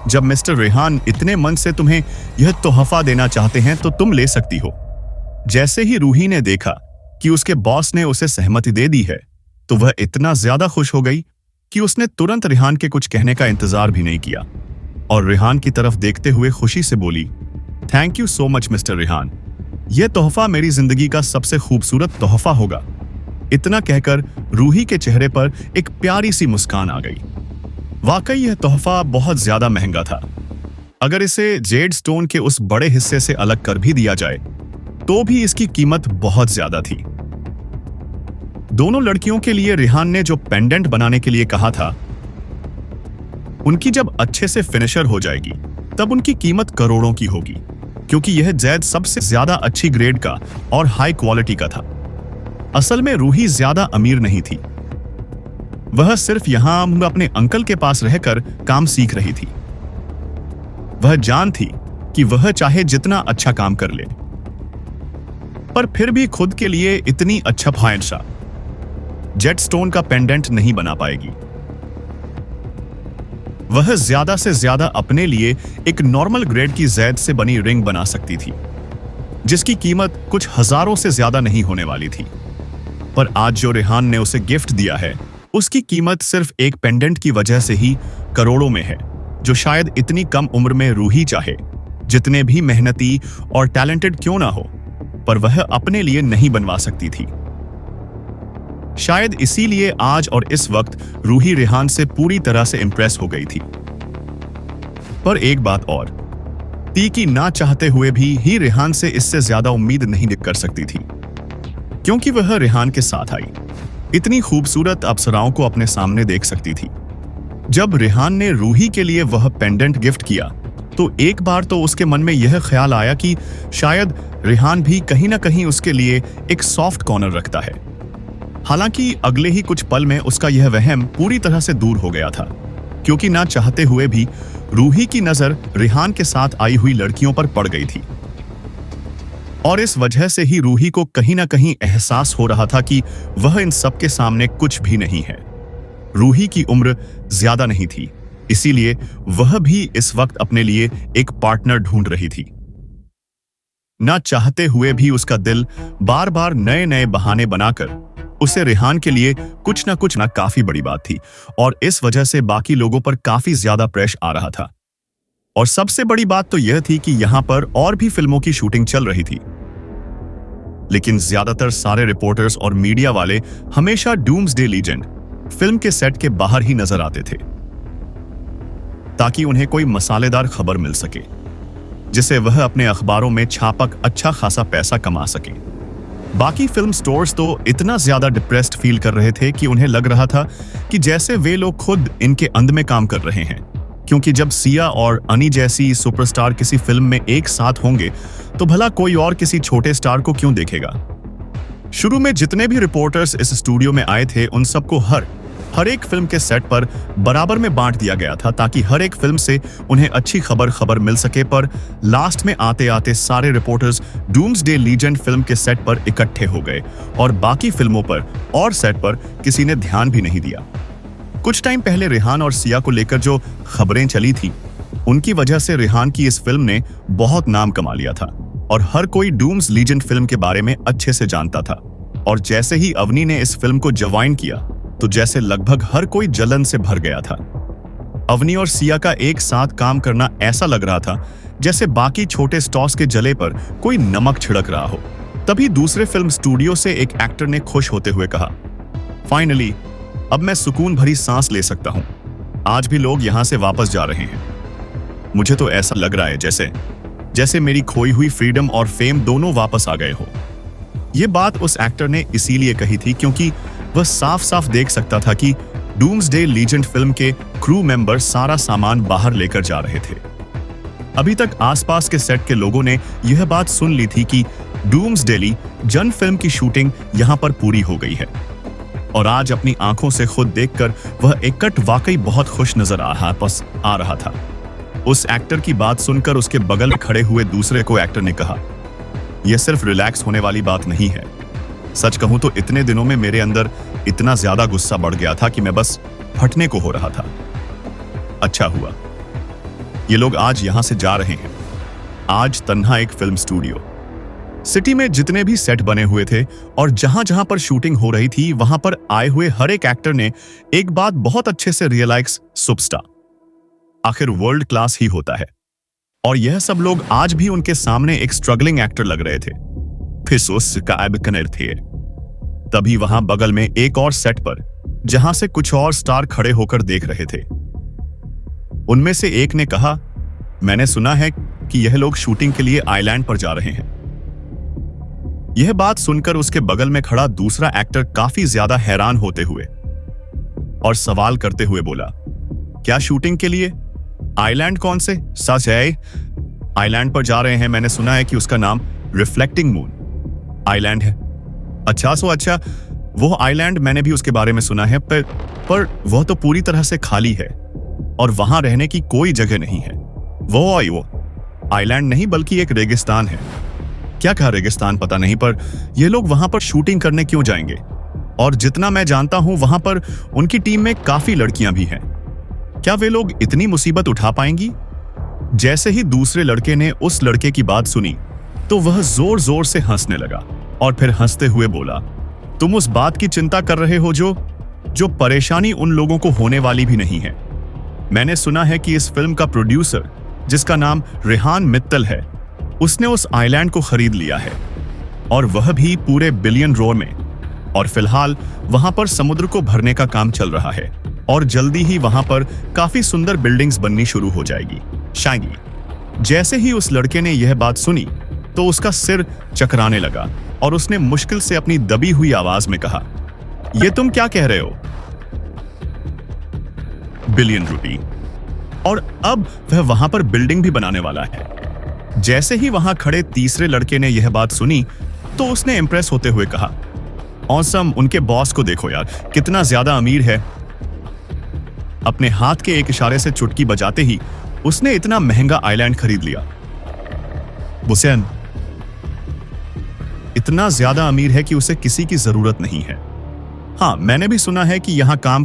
जब मिस्टर रेहान इतने मन से तुम्हें यह तोहफा देना चाहते हैं तो तुम ले सकती हो। जैसे ही रूही ने देखा कि उसके बॉस ने उसे सहमति दे दी है तो वह इतना ज्यादा खुश हो गई कि उसने तुरंत रेहान के कुछ कहने का इंतजार भी नहीं किया और रेहान की तरफ देखते हुए खुशी से बोली, thank you so much mister Rehan, यह तोहफा मेरी जिंदगी का सबसे खूबसूरत तोहफा होगा। इतना कहकर रूही के चेहरे पर एक प्यारी सी मुस्कान आ गई। वाकई यह तोहफा बहुत ज्यादा महंगा था। अगर इसे जेड स्टोन के उस बड़े हिस्से से अलग कर भी दिया जाए तो भी इसकी कीमत बहुत ज्यादा थी। दोनों लड़कियों के लिए रेहान ने जो पेंडेंट बनाने के लिए कहा था, उनकी जब अच्छे से फिनिशर हो जाएगी तब उनकी कीमत करोड़ों की होगी, क्योंकि यह जैद सबसे ज्यादा अच्छी ग्रेड का और हाई क्वालिटी का था। असल में रूही ज्यादा अमीर नहीं थी, वह सिर्फ यहां अपने अंकल के पास रहकर काम सीख रही थी। वह जान थी कि वह चाहे जितना अच्छा काम कर ले, पर फिर भी खुद के लिए इतनी अच्छा ख्वाहिशा जेड स्टोन का पेंडेंट नहीं बना पाएगी। वह ज्यादा से ज्यादा अपने लिए एक नॉर्मल ग्रेड की जैद से बनी रिंग बना सकती थी, जिसकी कीमत कुछ हजारों से ज्यादा नहीं होने वाली थी। पर आज जो रेहान ने उसे गिफ्ट दिया है, उसकी कीमत सिर्फ एक पेंडेंट की वजह से ही करोड़ों में है, जो शायद इतनी कम उम्र में रूही चाहे, जितने भी मेहनती और टैलेंटेड क्यों ना हो, पर वह अपने लिए नहीं बनवा सकती थी। शायद इसीलिए आज और इस वक्त रूही रेहान से पूरी तरह से इंप्रेस हो गई थी। पर एक बात और थी कि ना चाहते हुए भी ही रेहान से इससे ज्यादा उम्मीद नहीं कर सकती थी, क्योंकि वह रेहान के साथ आई इतनी खूबसूरत अप्सराओं को अपने सामने देख सकती थी। जब रेहान ने रूही के लिए वह पेंडेंट गिफ्ट किया तो एक बार तो उसके मन में यह ख्याल आया कि शायद रेहान भी कहीं ना कहीं उसके लिए एक सॉफ्ट कॉर्नर रखता है। हालांकि अगले ही कुछ पल में उसका यह वहम पूरी तरह से दूर हो गया था, क्योंकि ना चाहते हुए भी रूही की नजर रेहान के साथ आई हुई लड़कियों पर पड़ गई थी और इस वजह से ही रूही को कहीं ना कहीं एहसास हो रहा था कि वह इन सब के सामने कुछ भी नहीं है। रूही की उम्र ज्यादा नहीं थी, इसीलिए वह भी इस वक्त अपने लिए एक पार्टनर ढूंढ रही थी। ना चाहते हुए भी उसका दिल बार बार नए नए बहाने बनाकर उसे रेहान के लिए कुछ ना काफी बड़ी बात थी और इस वजह से बाकी लोगों पर काफी ज्यादा प्रेशर आ रहा था। और सबसे बड़ी बात तो यह थी कि यहां पर और भी फिल्मों की शूटिंग चल रही थी, लेकिन ज्यादातर सारे रिपोर्टर्स और मीडिया वाले हमेशा डूम्सडे लीजेंड फिल्म के सेट के बाहर ही नजर आते थे, ताकि उन्हें कोई मसालेदार खबर मिल सके जिसे वह अपने अखबारों में छापक अच्छा खासा पैसा कमा सके। बाकी फिल्म स्टोर्स तो इतना ज्यादा डिप्रेस्ड फील कर रहे थे कि उन्हें लग रहा था कि जैसे वे लोग खुद इनके अंध में काम कर रहे हैं, क्योंकि जब सिया और अनी जैसी सुपरस्टार किसी फिल्म में एक साथ होंगे तो भला कोई और किसी छोटे स्टार को क्यों देखेगा। शुरू में जितने भी रिपोर्टर्स इस स्टूडियो में आए थे उन सबको हर एक फिल्म के सेट पर बराबर में बांट दिया गया था, ताकि हर एक फिल्म से उन्हें अच्छी खबर मिल सके। पर लास्ट में आते आते सारे रिपोर्टर्स डूम्सडे लीजेंड फिल्म के सेट पर इकट्ठे हो गए और बाकी फिल्मों पर और सेट पर किसी ने ध्यान भी नहीं दिया। कुछ टाइम पहले रेहान और सिया को लेकर जो खबरें चली थी, उनकी वजह से रेहान की इस फिल्म ने बहुत नाम कमा लिया था और हर कोई डूम्स लीजेंड फिल्म के बारे में अच्छे से जानता था। और जैसे ही अवनी ने इस फिल्म को ज्वाइन किया तो जैसे लगभग हर कोई जलन से भर गया था। अवनी और सिया का एक साथ काम करना ऐसा लग रहा था जैसे बाकी छोटे स्टॉस के जले पर कोई नमक छिड़क रहा हो। तभी दूसरे फिल्म स्टूडियो से एक एक्टर ने खुश होते हुए कहा, फाइनली अब मैं सुकून भरी सांस ले सकता हूं। आज भी लोग यहां से वापस जा रहे हैं। मुझे तो ऐसा लग रहा है जैसे मेरी खोई हुई फ्रीडम और फेम दोनों वापस आ गए हो। यह बात उस एक्टर ने इसीलिए कही थी क्योंकि वह साफ साफ देख सकता था कि डूम्सडे लीजेंड फिल्म के क्रू मेंबर सारा सामान बाहर लेकर जा रहे थे। अभी तक आसपास के सेट के लोगों ने यह बात सुन ली थी कि डूम्सडे जन फिल्म की शूटिंग यहां पर पूरी हो गई है और आज अपनी आंखों से खुद देखकर वह एकट वाकई बहुत खुश नजर आ रहा था। उस एक्टर की बात सुनकर उसके बगल में खड़े हुए दूसरे को एक्टर ने कहा, यह सिर्फ रिलैक्स होने वाली बात नहीं है। सच कहूं तो इतने दिनों में मेरे अंदर इतना ज्यादा गुस्सा बढ़ गया था कि मैं बस फटने को हो रहा था। अच्छा हुआ ये लोग आज यहां से जा रहे हैं। आज तन्हा एक फिल्म स्टूडियो सिटी में जितने भी सेट बने हुए थे और जहां जहां पर शूटिंग हो रही थी वहां पर आए हुए हर एक एक्टर ने एक बात बहुत अच्छे से रियलाइज, सुपरस्टार आखिर वर्ल्ड क्लास ही होता है। और यह सब लोग आज भी उनके सामने एक स्ट्रगलिंग एक्टर लग रहे थे। थे तभी वहां बगल में एक और सेट पर जहां से कुछ और स्टार खड़े होकर देख रहे थे। उनमें से एक ने कहा, मैंने सुना है कि यह लोग शूटिंग के लिए आइलैंड पर जा रहे हैं। यह बात सुनकर उसके बगल में खड़ा दूसरा एक्टर काफी ज्यादा हैरान होते हुए और सवाल करते हुए बोला, क्या शूटिंग के लिए? आइलैंड कौन से? सच है, आइलैंड पर जा रहे हैं। मैंने सुना है कि उसका नाम रिफ्लेक्टिंग मून आइलैंड है। अच्छा, वो आइलैंड मैंने भी उसके बारे में सुना है, पर वह तो पूरी तरह से खाली है और वहां रहने की कोई जगह नहीं है। वो आइलैंड नहीं बल्कि एक रेगिस्तान है। क्या कहा रेगिस्तान पता नहीं, पर ये लोग वहां पर शूटिंग करने क्यों जाएंगे? और जितना मैं जानता हूं वहां पर उनकी टीम में काफी लड़कियां भी हैं। क्या वे लोग इतनी मुसीबत उठा पाएंगी? जैसे ही दूसरे लड़के ने उस लड़के की बात सुनी तो वह जोर जोर से हंसने लगा और फिर हंसते हुए बोला, तुम उस बात की चिंता कर रहे हो जो परेशानी उन लोगों को होने वाली भी नहीं है। मैंने सुना है कि इस फिल्म का प्रोड्यूसर, जिसका नाम रेहान मित्तल है, उसने उस आइलैंड को खरीद लिया है और वह भी पूरे $1 बिलियन में। और फिलहाल वहां पर समुद्र को भरने का काम चल रहा है और जल्दी ही वहां पर काफी सुंदर बिल्डिंग्स बननी शुरू हो जाएगी। शायद जैसे ही उस लड़के ने यह बात सुनी तो उसका सिर चकराने लगा और उसने मुश्किल से अपनी दबी हुई आवाज में कहा, यह तुम क्या कह रहे हो? $1 बिलियन। और अब वह वहां पर बिल्डिंग भी बनाने वाला है। जैसे ही वहां खड़े तीसरे लड़के ने यह बात सुनी तो उसने इंप्रेस होते हुए कहा, ऑसम, उनके बॉस को देखो यार, कितना ज्यादा अमीर है। अपने हाथ के एक इशारे से चुटकी बजाते ही उसने इतना महंगा आइलैंड खरीद लिया। हुसैन इतना ज्यादा अमीर है कि उसे किसी की जरूरत नहीं है। हाँ, मैंने भी सुना है कि यहां काम कर